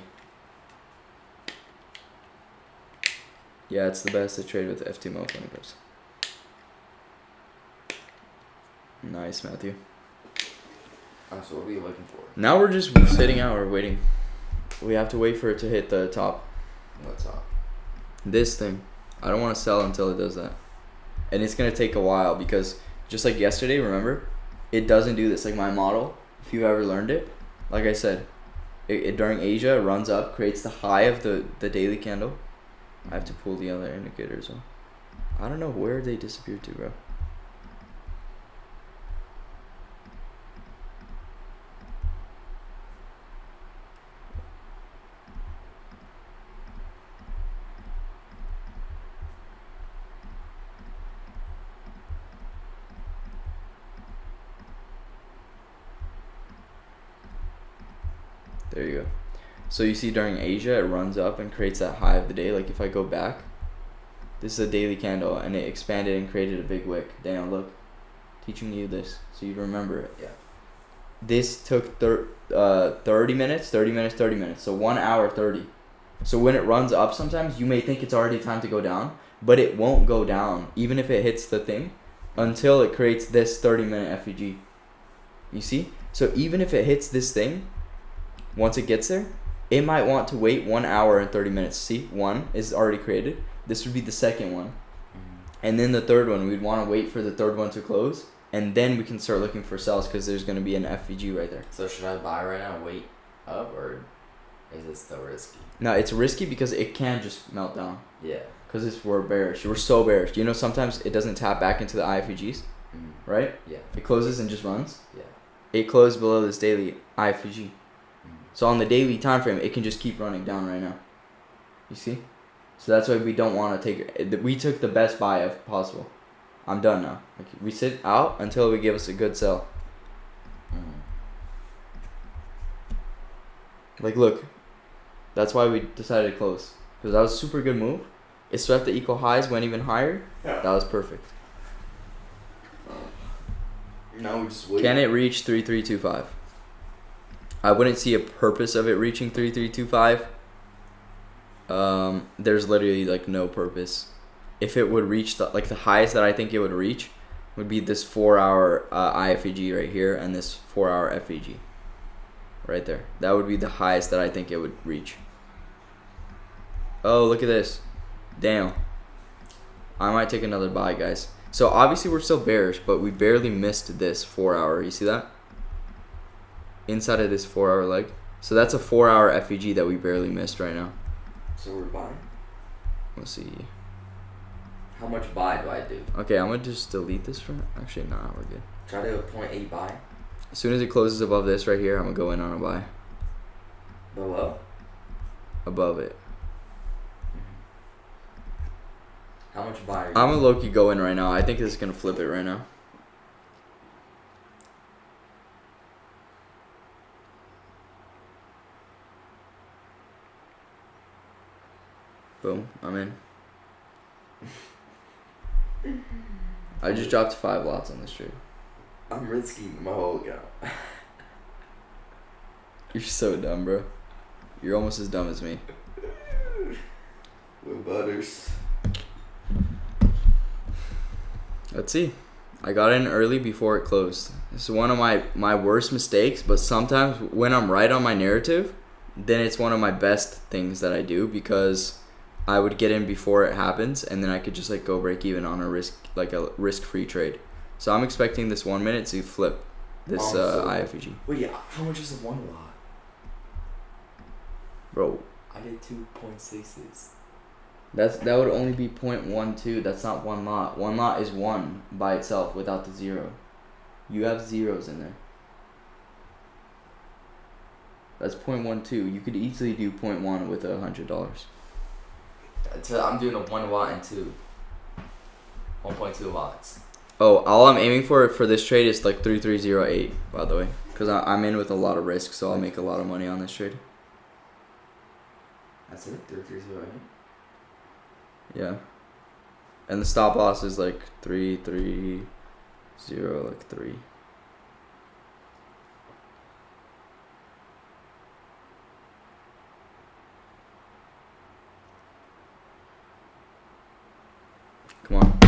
Yeah, it's the best to trade with FTMO funding pips. Nice, Matthew. So what are you looking for? Now we're just sitting out or waiting. We have to wait for it to hit the top. What's up? This thing. I don't want to sell until it does that. And it's going to take a while because just like yesterday, remember? It doesn't do this. Like my model, if you've ever learned it, like I said, it during Asia, it runs up, creates the high of the daily candle. I have to pull the other indicators on. I don't know where they disappeared to, bro. There you go. So you see during Asia, it runs up and creates that high of the day. Like if I go back, this is a daily candle and it expanded and created a big wick. Damn, look. Teaching you this so you remember it. Yeah. This took 30 minutes, 30 minutes, 30 minutes. So 1 hour 30. So when it runs up sometimes, you may think it's already time to go down, but it won't go down even if it hits the thing until it creates this 30-minute FEG. You see? So even if it hits this thing, once it gets there, it might want to wait 1 hour and 30 minutes. See, one is already created. This would be the second one. And then the third one, we'd want to wait for the third one to close. And then we can start looking for sells because there's going to be an FVG right there. So should I buy right now and wait up, or is it still risky? No, it's risky because it can just melt down. Yeah. Because we're bearish. We're so bearish. You know, sometimes it doesn't tap back into the IFVGs, right? Yeah. It closes and just runs. Yeah. It closed below this daily IFVG. So on the daily time frame, it can just keep running down right now. You see? So that's why we don't want to take it. We took the best buy if possible. I'm done now. Like, we sit out until we give us a good sell. Like, look. That's why we decided to close. Because that was a super good move. It swept the equal highs, went even higher. Yeah. That was perfect. Now we just wait. Can it reach 3325? I wouldn't see a purpose of it reaching 3325. There's literally like no purpose. If it would reach the highest that I think it would reach would be this 4 hour IFEG right here and this 4 hour FEG. right there. That would be the highest that I think it would reach. Oh, look at this. Damn. I might take another buy, guys. So obviously we're still bearish, but we barely missed this 4 hour. You see that? Inside of this 4 hour leg. So that's a 4 hour FEG that we barely missed right now. So we're buying? Let's see. How much buy do I do? Okay, I'm going to just delete this from... Actually, nah, we're good. Try to do a 0.8 buy. As soon as it closes above this right here, I'm going to go in on a buy. Below? Above it. How much buy are you I'm a low-key go in right now. I think this is going to flip it right now. Boom, I'm in. I just dropped 5 lots on this trade. I'm risking my whole account. You're so dumb, bro. You're almost as dumb as me. With butters. Let's see. I got in early before it closed. This is one of my worst mistakes, but sometimes when I'm right on my narrative, then it's one of my best things that I do because I would get in before it happens and then I could just like go break even on a risk-free trade. So I'm expecting this 1 minute to flip this IFEG. Wait, yeah, how much is the one lot? Bro, I did 2.66. that would only be 0.12. That's not one lot. One lot is one by itself without the zero. You have zeros in there. That's 0.12. You could easily do 0.1 with $100. I'm doing a 1 watt and 1.2 watts. Oh, all I'm aiming for this trade is like 3308, by the way, because I'm in with a lot of risk, so I'll make a lot of money on this trade. That's it, 3308. Yeah, and the stop loss is like 330, like 3. Come on.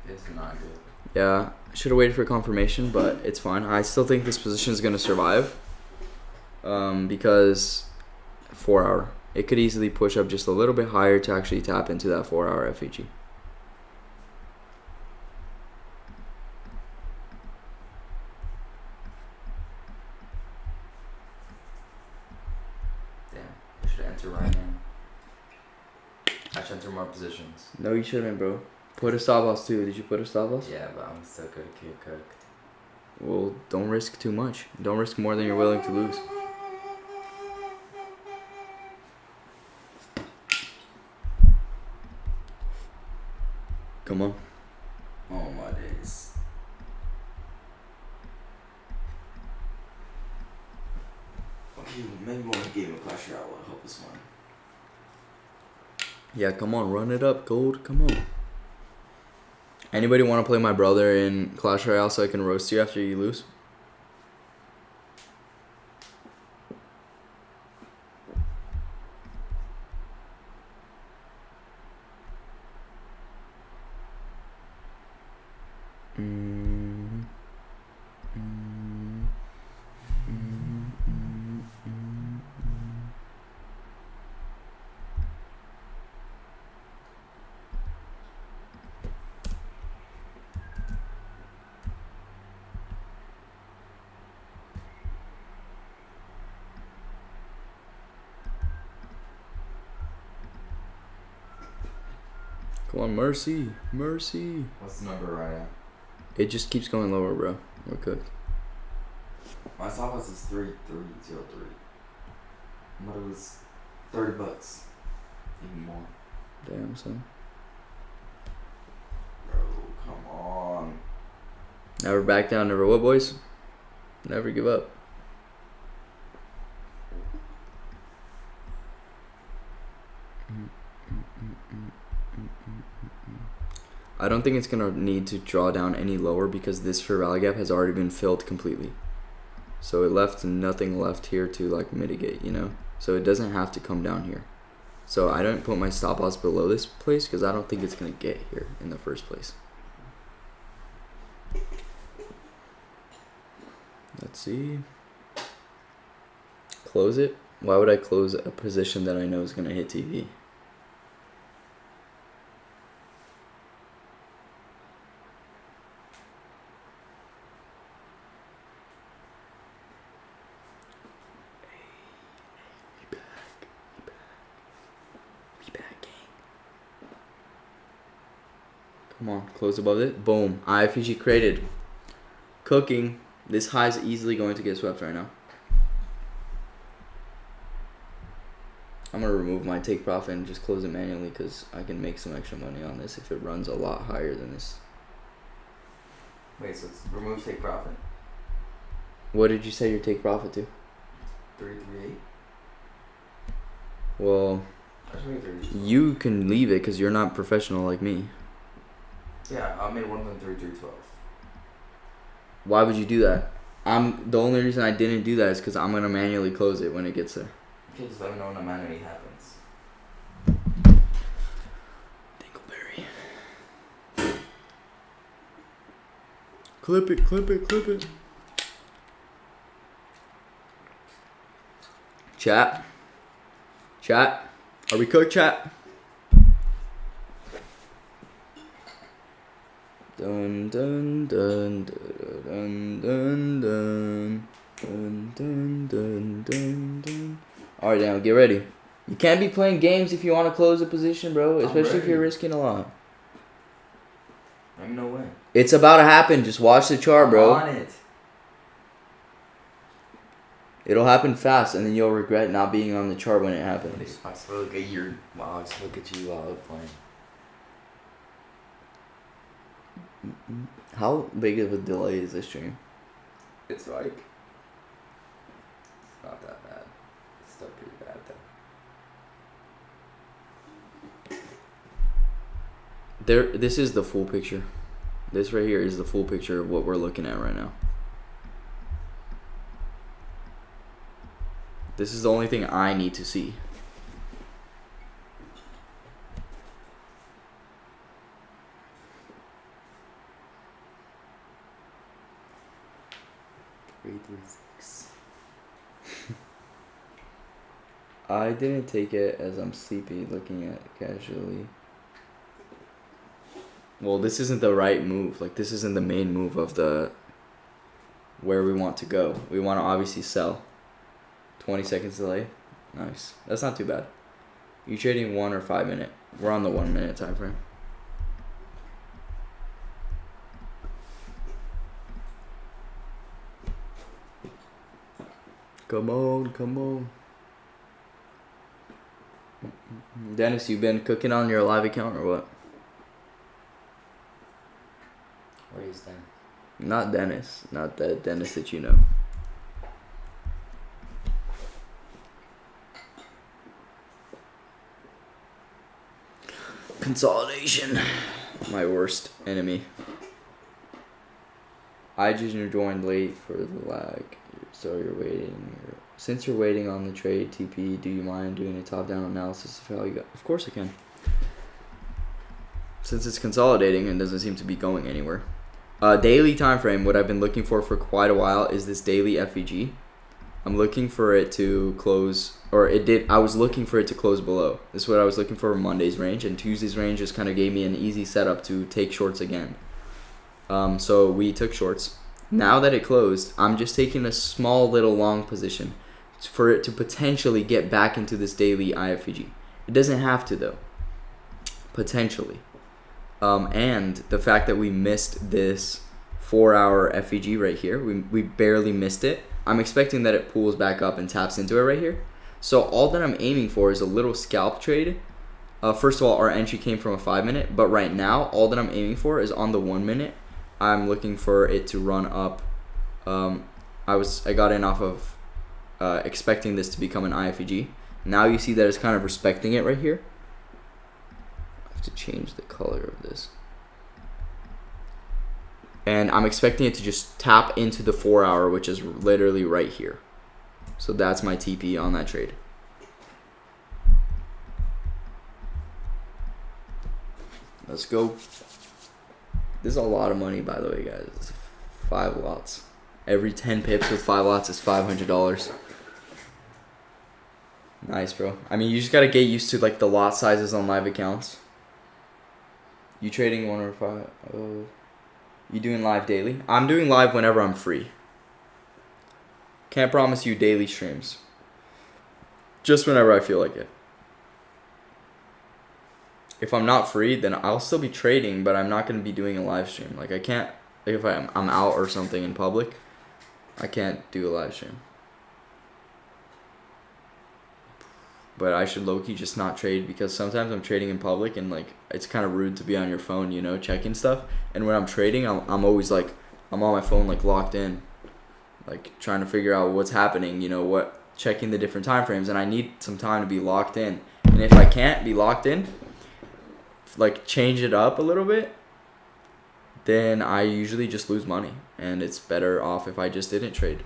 It's not good. Yeah, I should have waited for confirmation, but it's fine. I still think this position is going to survive because 4 hour. It could easily push up just a little bit higher to actually tap into that 4 hour FEG. Damn, I should enter right now. I should enter more positions. No, you shouldn't, bro. Put a stop loss too. Did you put a stop loss? Yeah, but I'm still gonna get cooked. Well, don't risk too much. Don't risk more than you're willing to lose. Come on. Oh my days. Okay, maybe one game of Clash Royale will help us win. Yeah, come on, run it up, Gold. Come on. Anybody want to play my brother in Clash Royale so I can roast you after you lose? Come on, Mercy. Mercy. What's the number right now? It just keeps going lower, bro. We're cooked. My stop loss is 3303. But it was $30. Even more. Damn, son. Bro, come on. Never back down, never what, boys? Never give up. I don't think it's going to need to draw down any lower because this fair value gap has already been filled completely. So it left nothing left here to like mitigate, you know? So it doesn't have to come down here. So I don't put my stop loss below this place because I don't think it's going to get here in the first place. Let's see. Close it? Why would I close a position that I know is going to hit TV? Come on, close above it. Boom. IFG created. Cooking. This high is easily going to get swept right now. I'm going to remove my take profit and just close it manually because I can make some extra money on this if it runs a lot higher than this. Wait, so it's remove take profit. What did you say your take profit to? 338. Well, you can leave it because you're not professional like me. Yeah, I made 1.3312. Why would you do that? The only reason I didn't do that is because I'm gonna manually close it when it gets there. Okay, just let me know when the manually happens. Dingleberry. Clip it, clip it, clip it. Chat. Chat. Are we cooked, chat? Dun dun dun dun dun dun dun dun dun dun dun. All right, now get ready. You can't be playing games if you want to close a position, bro. Especially if you're risking a lot. Let me know when. It's about to happen. Just watch the chart, bro. I'm on it. It'll happen fast, and then you'll regret not being on the chart when it happens. I just look at your. Wow, I just look at you while I'm playing. How big of a delay is this stream? It's like. It's not that bad. It's still pretty bad though. This is the full picture. This right here is the full picture of what we're looking at right now. This is the only thing I need to see. I didn't take it as I'm sleepy looking at it casually. Well, this isn't the right move. Like, this isn't the main move of the where we want to go. We want to obviously sell. 20 seconds delay. Nice. That's not too bad. You trading 1 or 5 minute? We're on the 1 minute time frame. Come on, come on. Dennis, you been cooking on your live account or what? Where is that? Not Dennis. Not that Dennis that you know. Consolidation. My worst enemy. I just joined late for the lag. So you're waiting. Since you're waiting on the trade TP, do you mind doing a top-down analysis of how you got? Of course I can. Since it's consolidating and doesn't seem to be going anywhere. Daily time frame. What I've been looking for quite a while is this daily FVG. I'm looking for it to close, or it did. I was looking for it to close below. This is what I was looking for Monday's range, and Tuesday's range just kind of gave me an easy setup to take shorts again. So we took shorts. Now that it closed, I'm just taking a small little long position for it to potentially get back into this daily IFVG. It doesn't have to though. Potentially. And the fact that we missed this 4-hour FVG right here, we barely missed it. I'm expecting that it pulls back up and taps into it right here. So all that I'm aiming for is a little scalp trade. First of all, our entry came from a 5 minute, but right now, all that I'm aiming for is on the 1 minute. I'm looking for it to run up. I got in off of expecting this to become an IFVG. Now you see that it's kind of respecting it right here. I have to change the color of this. And I'm expecting it to just tap into the 4-hour, which is literally right here. So that's my TP on that trade. Let's go. This is a lot of money, by the way, guys. It's 5 lots. Every 10 pips with 5 lots is $500. Nice, bro. I mean, you just gotta get used to like the lot sizes on live accounts. You trading 1 or 5? Oh, you doing live daily? I'm doing live whenever I'm free. Can't promise you daily streams. Just whenever I feel like it. If I'm not free, then I'll still be trading, but I'm not gonna be doing a live stream. Like I can't. Like if I'm out or something in public, I can't do a live stream. But I should low-key just not trade because sometimes I'm trading in public and like it's kind of rude to be on your phone, you know, checking stuff. And when I'm trading, I'm always like, I'm on my phone like locked in, like trying to figure out what's happening, you know, checking the different time frames. And I need some time to be locked in. And if I can't be locked in, like change it up a little bit, then I usually just lose money. And it's better off if I just didn't trade.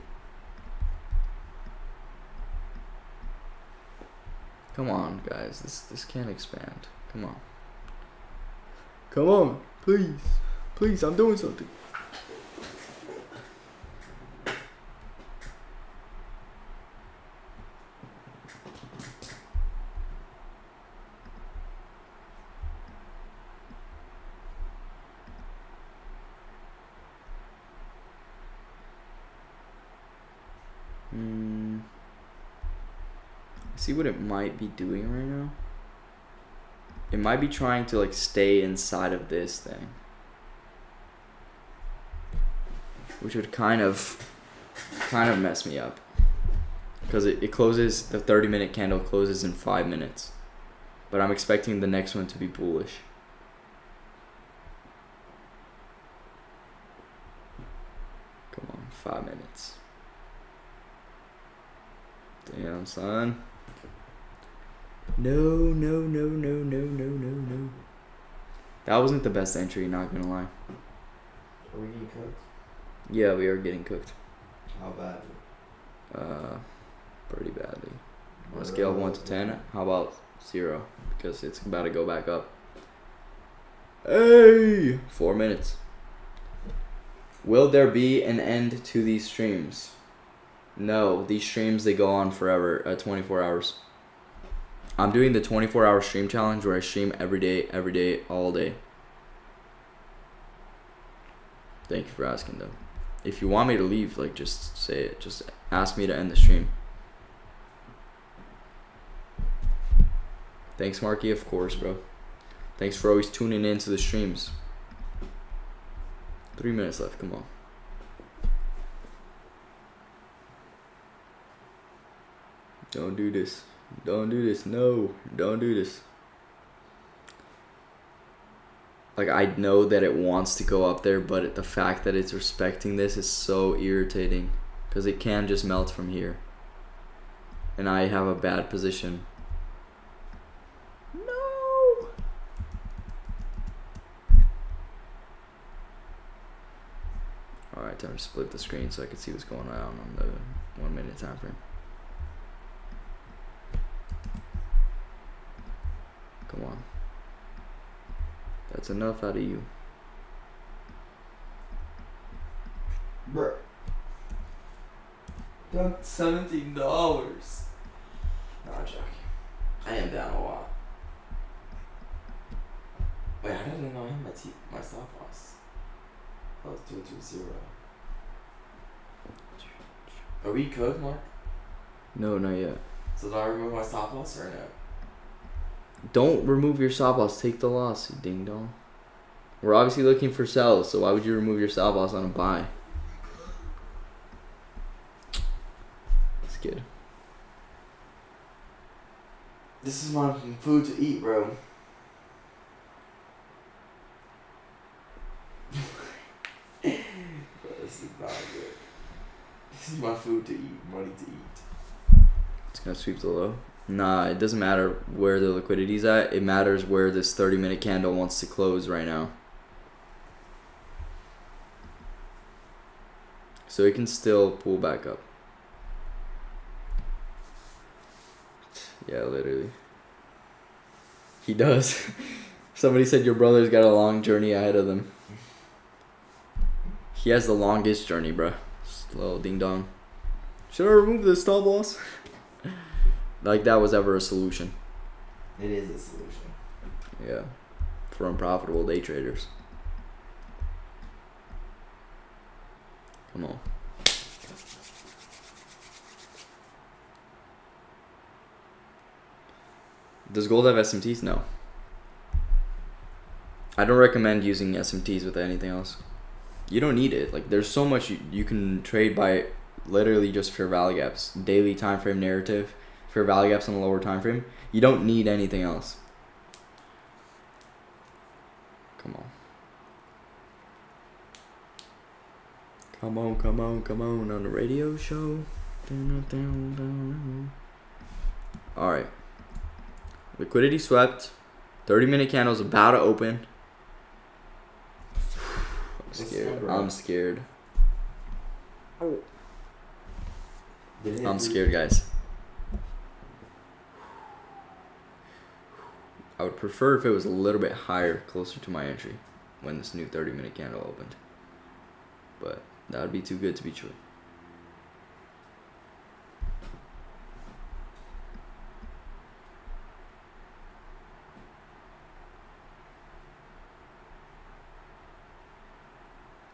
Come on, guys. This can't expand. Come on. Come on. Please. Please, I'm doing something. See what it might be doing right now? It might be trying to like stay inside of this thing. Which would kind of mess me up. Because it closes, the 30-minute candle closes in 5 minutes. But I'm expecting the next one to be bullish. Come on, 5 minutes. Damn, son. No. That wasn't the best entry, not gonna lie. Are we getting cooked? Yeah, we are getting cooked. How badly? Pretty badly. On a scale of 1 to 10, how about 0? Because it's about to go back up. Hey! 4 minutes. Will there be an end to these streams? No, these streams, they go on forever, 24 hours. I'm doing the 24-hour stream challenge where I stream every day, all day. Thank you for asking, though. If you want me to leave, like, just say it. Just ask me to end the stream. Thanks, Marky, of course, bro. Thanks for always tuning in to the streams. 3 minutes left, come on. Don't do this. Don't do this. No, don't do this. Like, I know that it wants to go up there, but the fact that it's respecting this is so irritating. Because it can just melt from here. And I have a bad position. No! Alright, time to split the screen so I can see what's going on the 1 minute time frame. Come on. That's enough out of you. Bruh. That's $17. No, I'm joking. I am down a lot. Wait, I didn't know I had my stop loss. Oh, 220. Are we cooked, Mark? No, not yet. So do I remove my stop loss or no? Don't remove your stop loss. Take the loss, you ding dong. We're obviously looking for sells, so why would you remove your stop loss on a buy? That's good. This is my food to eat, bro. Bro, this is not good. This is my food to eat, money to eat. It's gonna sweep the low. Nah, it doesn't matter where the liquidity's at. It matters where this 30-minute candle wants to close right now. So it can still pull back up. Yeah, literally. He does. Somebody said your brother's got a long journey ahead of them. He has the longest journey, bruh. Little ding dong. Should I remove the stop loss? Like that was ever a solution. It is a solution. Yeah. For unprofitable day traders. Come on. Does gold have SMTs? No. I don't recommend using SMTs with anything else. You don't need it. Like there's so much you can trade by literally just fair value gaps, daily time frame narrative, fair value gaps on the lower time frame. You don't need anything else. Come on. Come on, come on, come on the radio show. Alright. Liquidity swept. 30-minute candle's about to open. I'm scared. I'm scared. I'm scared, guys. I would prefer if it was a little bit higher, closer to my entry, when this new 30-minute candle opened. But that would be too good to be true.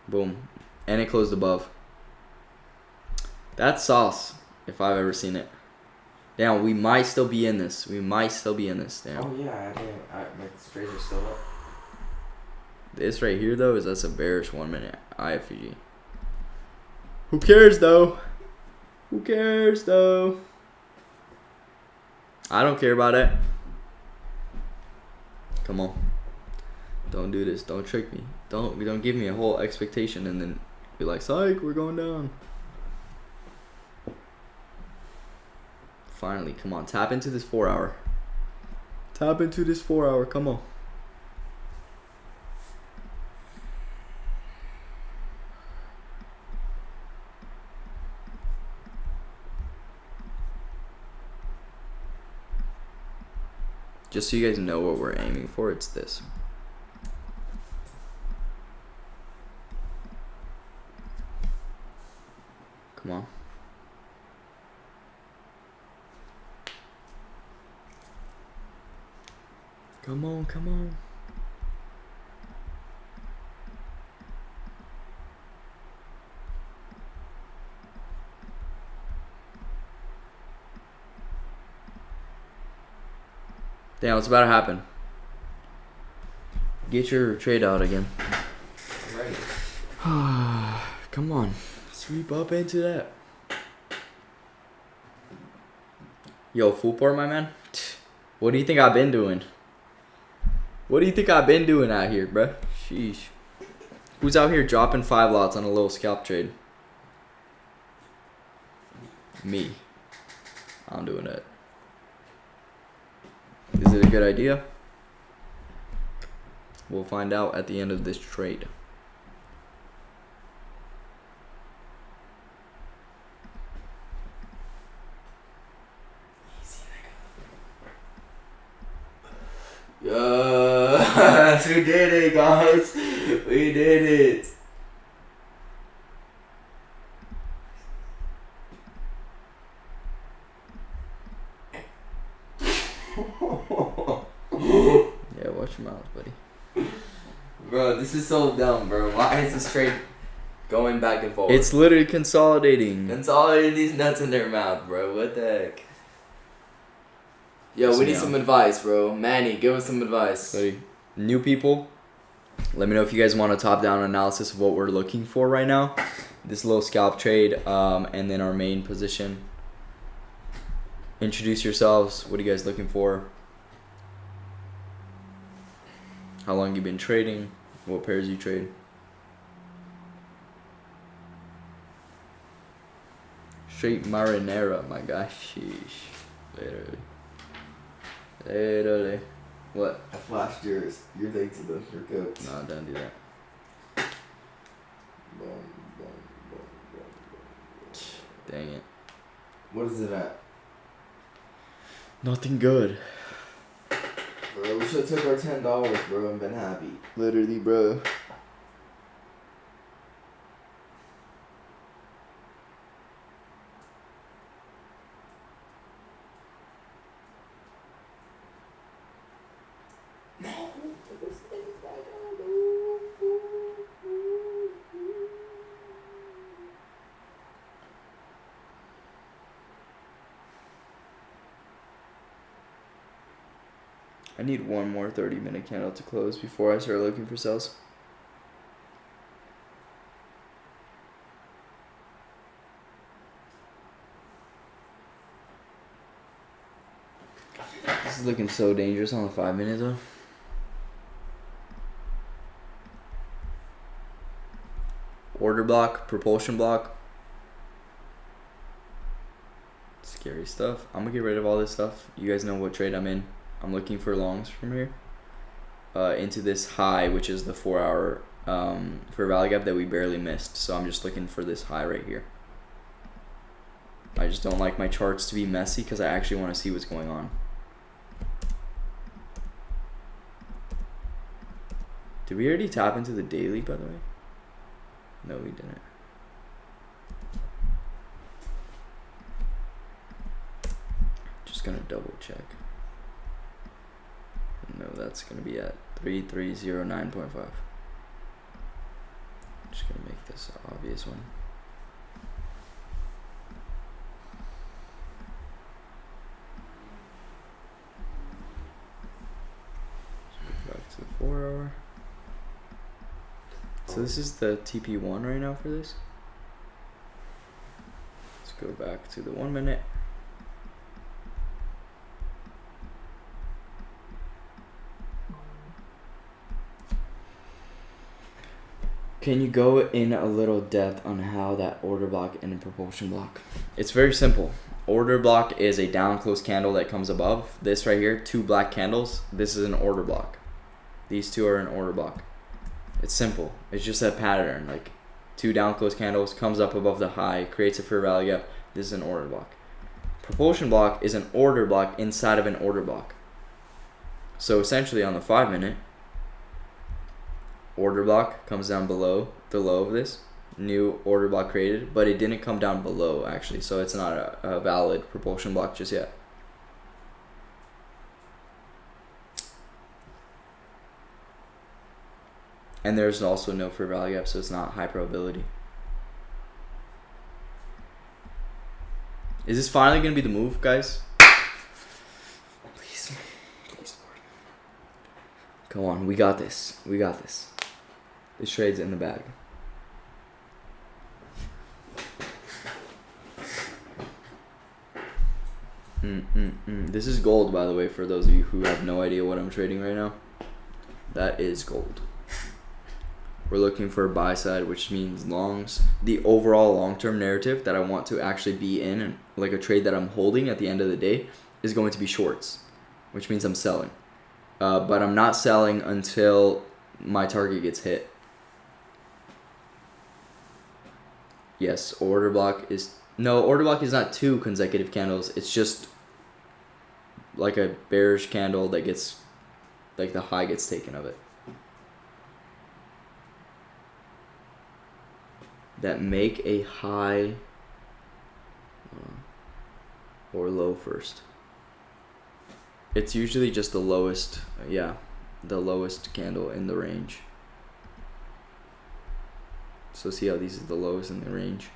Boom. And it closed above. That's sauce, if I've ever seen it. Damn, we might still be in this. We might still be in this. Damn. Oh, yeah. My trades are still up. This right here, though, that's a bearish 1 minute IFG. Who cares, though? Who cares, though? I don't care about it. Come on. Don't do this. Don't trick me. Don't give me a whole expectation and then be like, psych, we're going down. Finally, come on. Tap into this 4 hour. Tap into this 4 hour. Come on. Just so you guys know what we're aiming for, it's this. Come on. Come on, come on. Damn, what's about to happen? Get your trade out again. I'm ready. Come on. Sweep up into that. Yo, full port, my man. What do you think I've been doing? What do you think I've been doing out here, bruh? Sheesh. Who's out here dropping 5 lots on a little scalp trade? Me. I'm doing that. Is it a good idea? We'll find out at the end of this trade. Yes, we did it, guys. We did it. Yeah, watch your mouth, buddy. Bro, this is so dumb, bro. Why is this trade going back and forth? It's literally consolidating. Consolidating these nuts in their mouth, bro. What the heck? Yo, we need some advice, bro. Manny, give us some advice. Buddy, new people, let me know if you guys want a top-down analysis of what we're looking for right now. This little scalp trade, and then our main position. Introduce yourselves. What are you guys looking for? How long you been trading? What pairs you trade? Straight marinara, my guy. Sheesh. Literally. What? I flashed your thing to your coat. No, don't do that. Boom, boom, boom, boom, boom. Dang it. What is it at? Nothing good. Bro, we should have took our $10, bro, and been happy. Literally, bro. I need one more 30-minute candle to close before I start looking for sells. This is looking so dangerous on the 5 minute though. Order block, propulsion block. Scary stuff. I'm gonna get rid of all this stuff. You guys know what trade I'm in. I'm looking for longs from here. Into this high, which is the 4 hour fair value gap that we barely missed. So I'm just looking for this high right here. I just don't like my charts to be messy because I actually want to see what's going on. Did we already tap into the daily, by the way? No, we didn't. Just gonna double check. No, that's gonna be at 3309.5. Just gonna make this an obvious one. Go back to the 4 hour. So this is the TP1 right now for this. Let's go back to the 1 minute. Can you go in a little depth on how that order block and a propulsion block? It's very simple. Order block is a down close candle that comes above. This right here, 2 black candles. This is an order block. These 2 are an order block. It's simple. It's just a pattern. Like 2 down close candles, comes up above the high, creates a fair value gap. This is an order block. Propulsion block is an order block inside of an order block. So essentially on the 5 minute, order block comes down below the low of this. New order block created, but it didn't come down below actually. So it's not a valid propulsion block just yet. And there's also no fair value gap, so it's not high probability. Is this finally going to be the move, guys? Please. Please, Lord. Come on, we got this. We got this. This trade's in the bag. This is gold, by the way, for those of you who have no idea what I'm trading right now. That is gold. We're looking for a buy side, which means longs. The overall long-term narrative that I want to actually be in, and like a trade that I'm holding at the end of the day, is going to be shorts, which means I'm selling. But I'm not selling until my target gets hit. Yes, order block is not 2 consecutive candles. It's just like a bearish candle that gets, like the high gets taken of it. That make a high or low first. It's usually just the lowest, the lowest candle in the range. So see how these are the lowest in the range.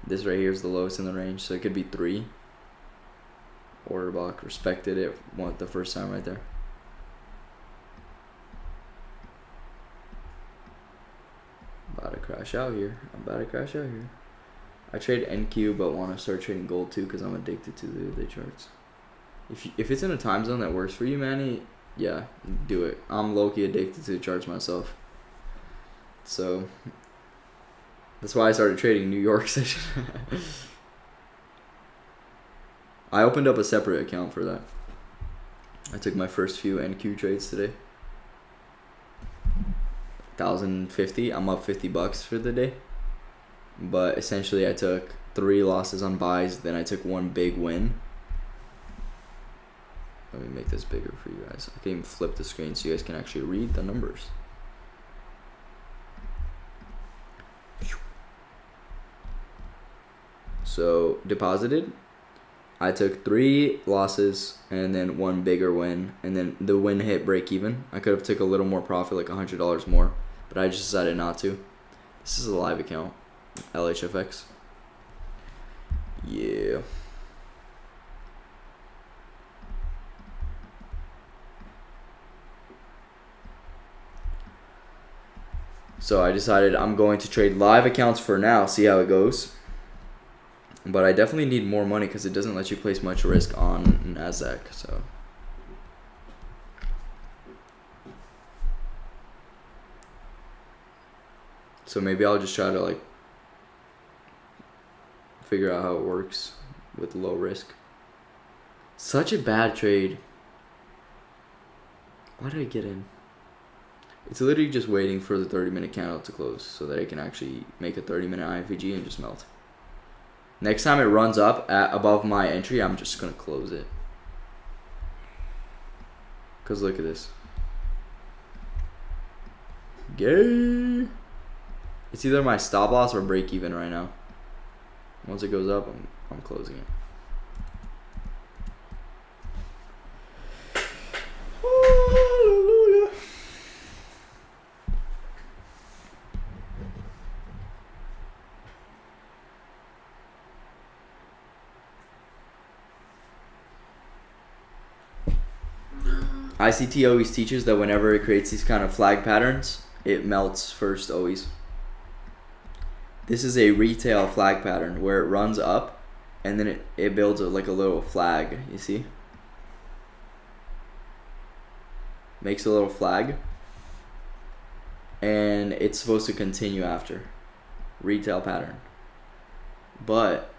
This right here is the lowest in the range, so it could be 3. Order block respected it the first time right there. About to crash out here. I trade NQ, but want to start trading gold too because I'm addicted to the charts. If it's in a time zone that works for you, Manny, yeah, do it. I'm low-key addicted to the charts myself. So that's why I started trading New York session. I opened up a separate account for that. I took my first few NQ trades today. 1,050. I'm up $50 for the day. But essentially I took 3 losses on buys, then I took 1 big win. Let me make this bigger for you guys. I can even flip the screen so you guys can actually read the numbers. So deposited, I took 3 losses and then 1 bigger win, and then the win hit break even. I could have took a little more profit, like $100 more, but I just decided not to. This is a live account, LHFX. Yeah. So I decided I'm going to trade live accounts for now, see how it goes. But I definitely need more money because it doesn't let you place much risk on NASDAQ. So maybe I'll just try to like figure out how it works with low risk. Such a bad trade. Why did I get in? It's literally just waiting for the 30-minute candle to close so that I can actually make a 30-minute IFVG and just melt. Next time it runs up at above my entry, I'm just going to close it. Because look at this. Gay. It's either my stop loss or break even right now. Once it goes up, I'm closing it. Hallelujah. ICT always teaches that whenever it creates these kind of flag patterns, it melts first always. This is a retail flag pattern where it runs up and then it builds like a little flag, you see? Makes a little flag and it's supposed to continue after. Retail pattern. But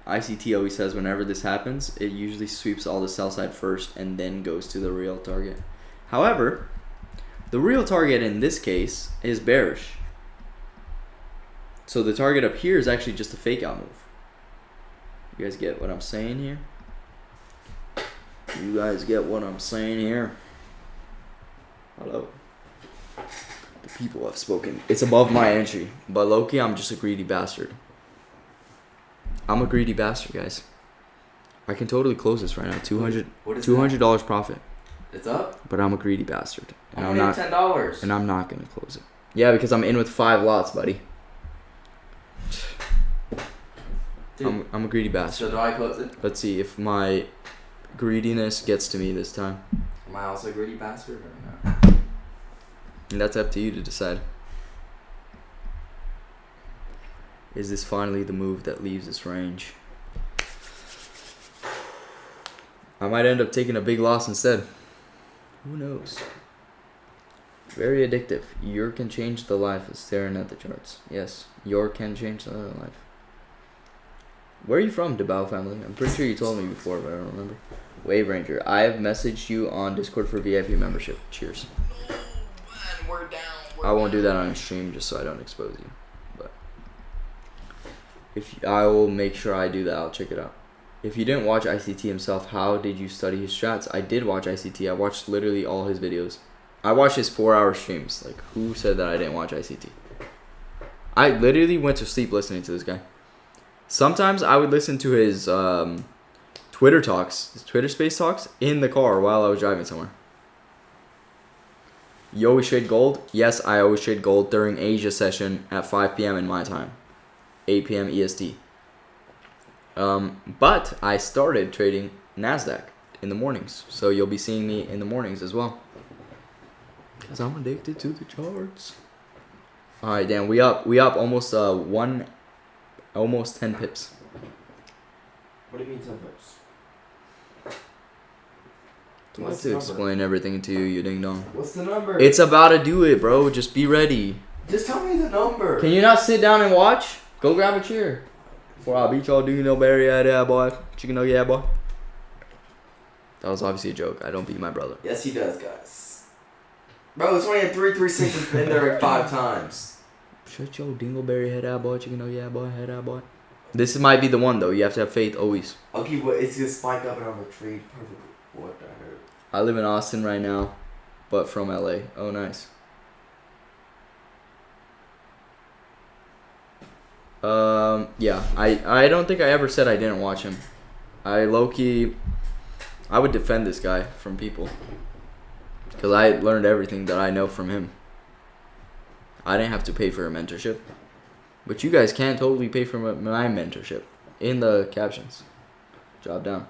ICT always says whenever this happens, it usually sweeps all the sell side first and then goes to the real target. However, the real target in this case is bearish. So the target up here is actually just a fake out move. You guys get what I'm saying here? You guys get what I'm saying here? Hello. The people have spoken. It's above my entry. But low-key, I'm just a greedy bastard. I'm a greedy bastard, guys. I can totally close this right now. $200 profit. It's up? But I'm a greedy bastard. And I'm not $10. And I'm not going to close it. Yeah, because I'm in with 5 lots, buddy. Dude, I'm a greedy bastard. So do I close it? Let's see if my greediness gets to me this time. Am I also a greedy bastard or no? And that's up to you to decide. Is this finally the move that leaves this range? I might end up taking a big loss instead. Who knows? Very addictive. Your can change the life of staring at the charts. Yes, your can change the life. Where are you from, DeBow family? I'm pretty sure you told me before, but I don't remember. Wave Ranger, I have messaged you on Discord for VIP membership. Cheers. We're down. I won't do that on stream just so I don't expose you. But if I will make sure I do that, I'll check it out. If you didn't watch ICT himself, how did you study his strats? I did watch ICT. I watched literally all his videos. I watched his 4-hour streams. Like, who said that I didn't watch ICT? I literally went to sleep listening to this guy. Sometimes I would listen to his Twitter talks, his Twitter space talks, in the car while I was driving somewhere. You always trade gold? Yes, I always trade gold during Asia session at 5 p.m. in my time. 8 p.m. EST. But I started trading NASDAQ in the mornings. So you'll be seeing me in the mornings as well. Because I'm addicted to the charts. Alright, Dan, we up almost almost 10 pips. What do you mean 10 pips? I have to explain everything to you, you ding dong. What's the number? It's about to do it, bro. Just be ready. Just tell me the number. Can you not sit down and watch? Go grab a chair. Before I beat y'all, do you know Barry? Yeah, boy. Chicken nugget, yeah, boy. That was obviously a joke. I don't beat my brother. Yes, he does, guys. Bro, it's only had 336 been there like 5 times. Shut your dingleberry head out, boy. Chicken nugget, yeah, boy. Head out, boy. This might be the one, though. You have to have faith always. Okay, but it's gonna spike up and I'm gonna trade perfectly. What the heck? I live in Austin right now, but from LA. Oh, nice. Yeah, I don't think I ever said I didn't watch him. I low-key, I would defend this guy from people. Because I learned everything that I know from him. I didn't have to pay for a mentorship. But you guys can totally pay for my mentorship. In the captions. Drop down.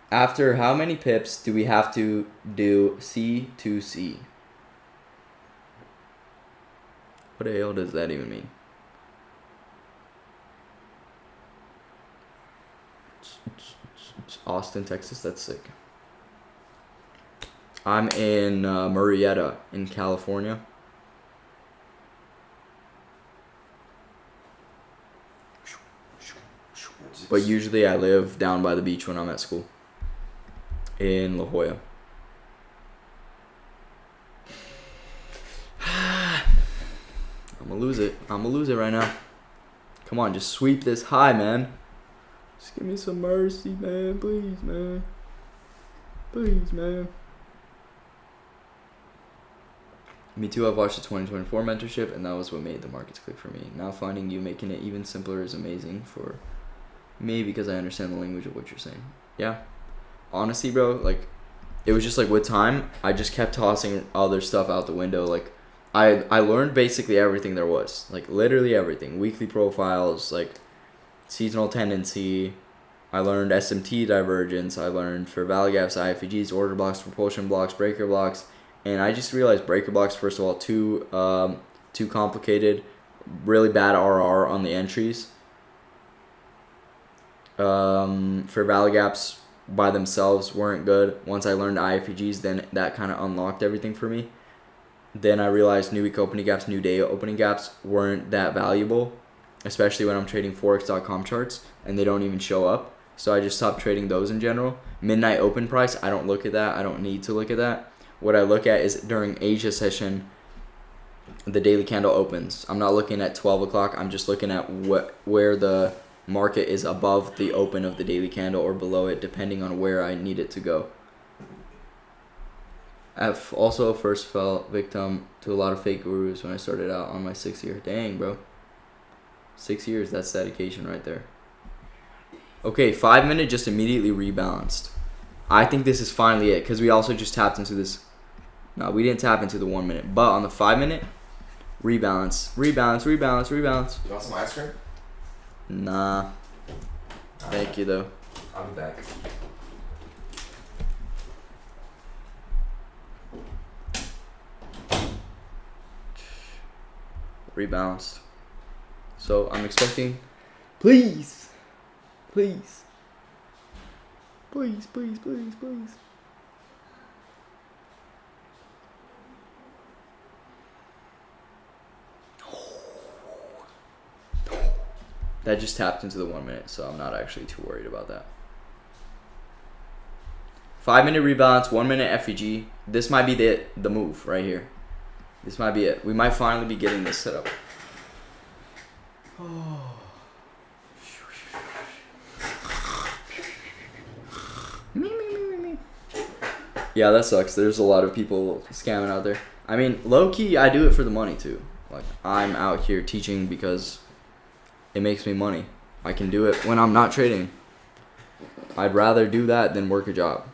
After how many pips do we have to do C to C? What the hell does that even mean? Austin, Texas. That's sick. I'm in Murrieta in California. But usually I live down by the beach when I'm at school. In La Jolla. I'm gonna lose it. I'm gonna lose it right now. Come on, just sweep this high, man. Just give me some mercy, man. Please, man. Please, man. Me too, I've watched the 2024 mentorship, and that was what made the markets click for me. Now finding you making it even simpler is amazing for me because I understand the language of what you're saying. Yeah. Honestly, bro, like, it was just like with time, I just kept tossing other stuff out the window. Like, I learned basically everything there was. Like, literally everything. Weekly profiles, like, seasonal tendency. I learned SMT divergence. I learned fair value gaps, IFEGs, order blocks, propulsion blocks, breaker blocks. And I just realized breaker blocks, first of all, too complicated. Really bad RR on the entries. Fair value gaps by themselves weren't good. Once I learned IFEGs, then that kind of unlocked everything for me. Then I realized new week opening gaps, new day opening gaps weren't that valuable, especially when I'm trading Forex.com charts and they don't even show up. So I just stopped trading those in general. Midnight open price, I don't look at that. I don't need to look at that. What I look at is during Asia session, the daily candle opens. I'm not looking at 12 o'clock. I'm just looking at where the market is above the open of the daily candle or below it, depending on where I need it to go. I've also first fell victim to a lot of fake gurus when I started out on my 6th year. Dang, bro. 6 years, that's dedication right there. Okay, 5 minute just immediately rebalanced. I think this is finally it because we also just tapped into this. No, we didn't tap into the 1 minute. But on the 5 minute, rebalance. You want some ice cream? Nah. Thank you, though. I'll be back. Rebalanced. So I'm expecting, please. That just tapped into the 1 minute, so I'm not actually too worried about that. 5 minute rebalance, 1 minute FEG. This might be the move right here. This might be it. We might finally be getting this set up. Yeah, that sucks. There's a lot of people scamming out there. I mean, low-key, I do it for the money, too. Like, I'm out here teaching because it makes me money. I can do it when I'm not trading. I'd rather do that than work a job.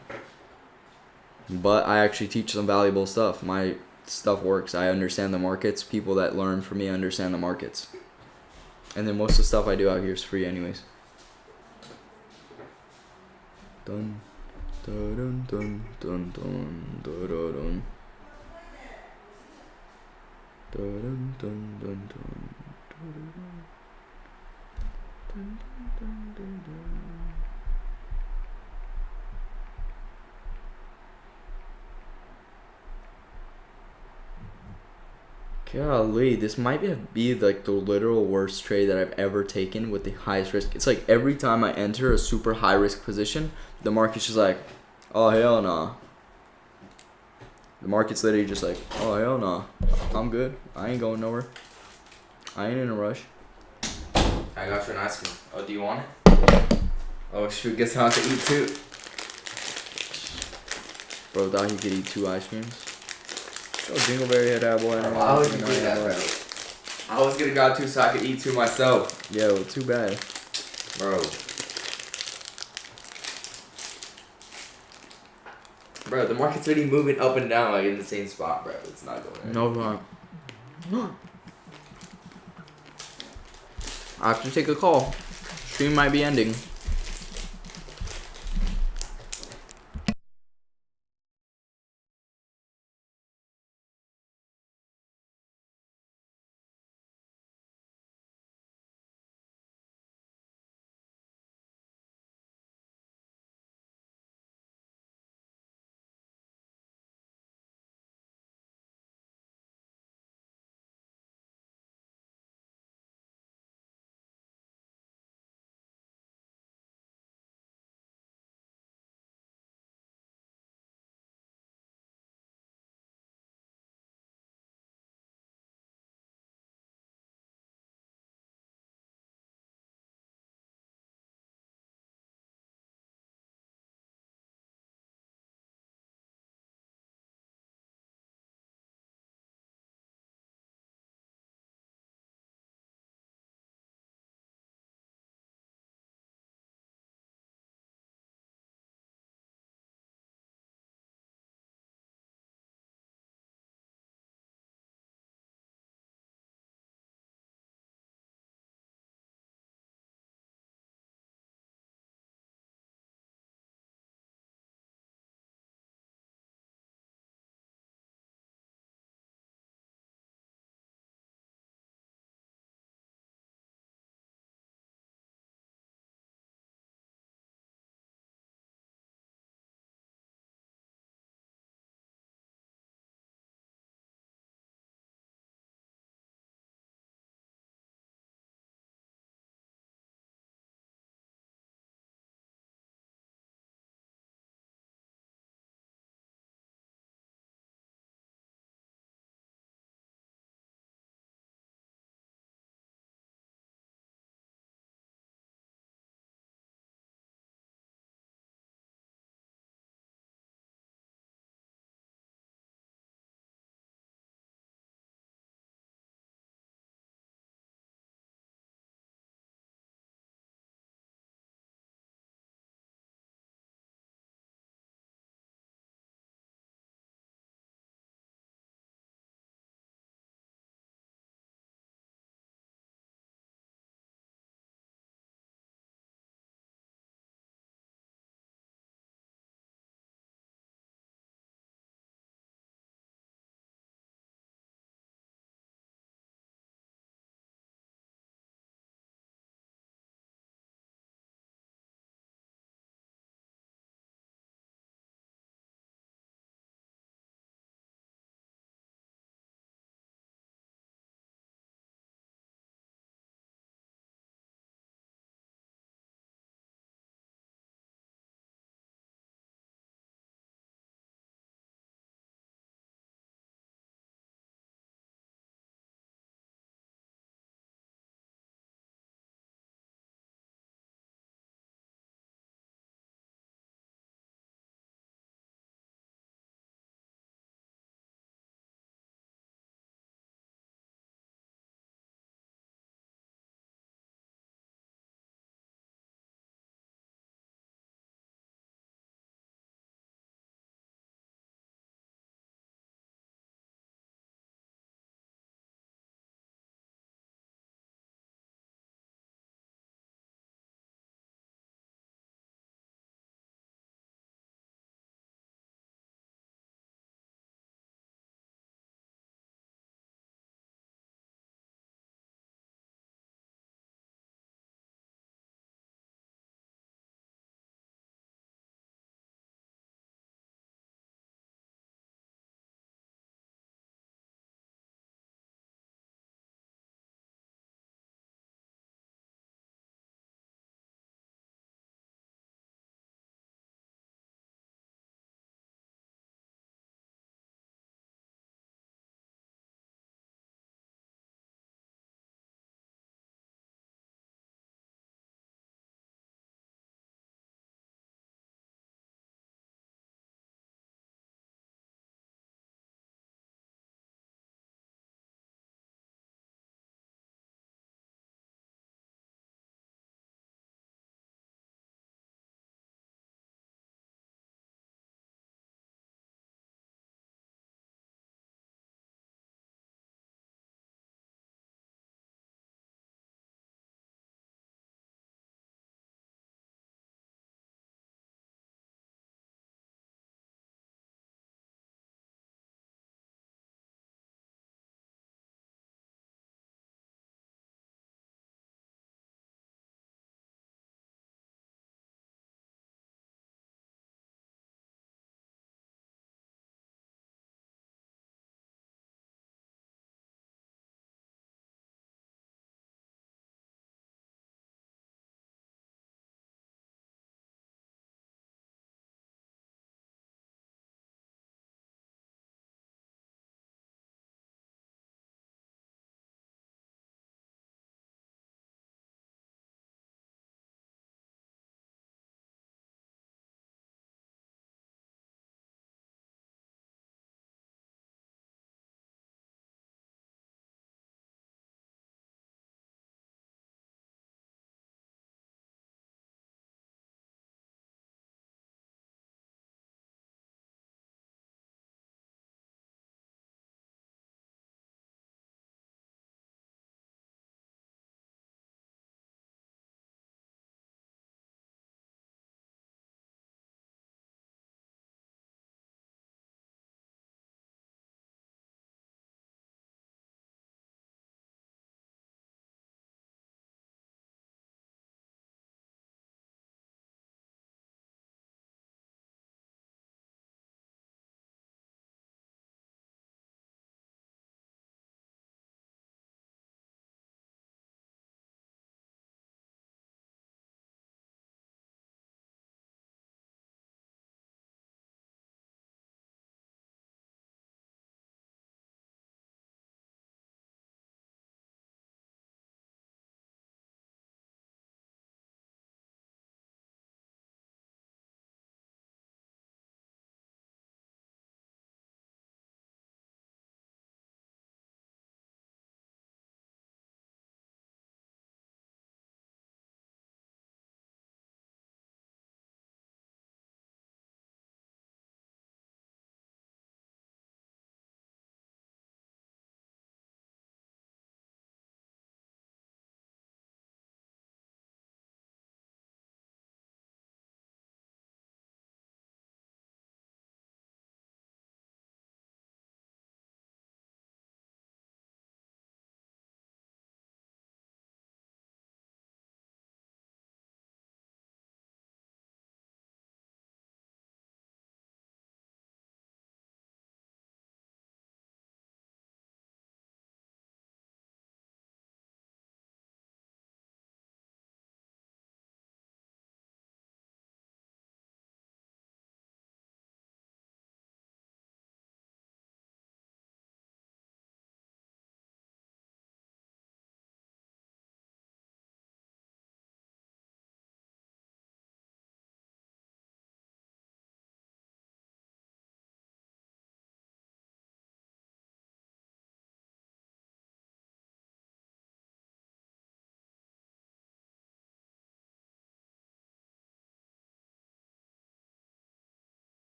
But I actually teach some valuable stuff. My stuff works. I understand the markets. People that learn from me understand the markets. And then most of the stuff I do out here is free anyways. Dun, dun, dun, dun, dun, dun, dun, dun. Dun, dun, dun, dun, dun. Golly, this might be like the literal worst trade that I've ever taken with the highest risk. It's like every time I enter a super high risk position, the market's just like, oh hell nah. The market's literally just like, oh hell nah. I'm good. I ain't going nowhere. I ain't in a rush. I got you an ice cream. Oh, do you want it? Oh shoot, guess I'll have to eat too. Bro, thought he could eat 2 ice creams. Oh, Dingleberry had that boy. Why would you do that, bro? I was gonna grab 2 so I could eat 2 myself. Yo, too bad. Bro, the market's already moving up and down like in the same spot, bro. It's not going there. No, no. I have to take a call. Stream might be ending.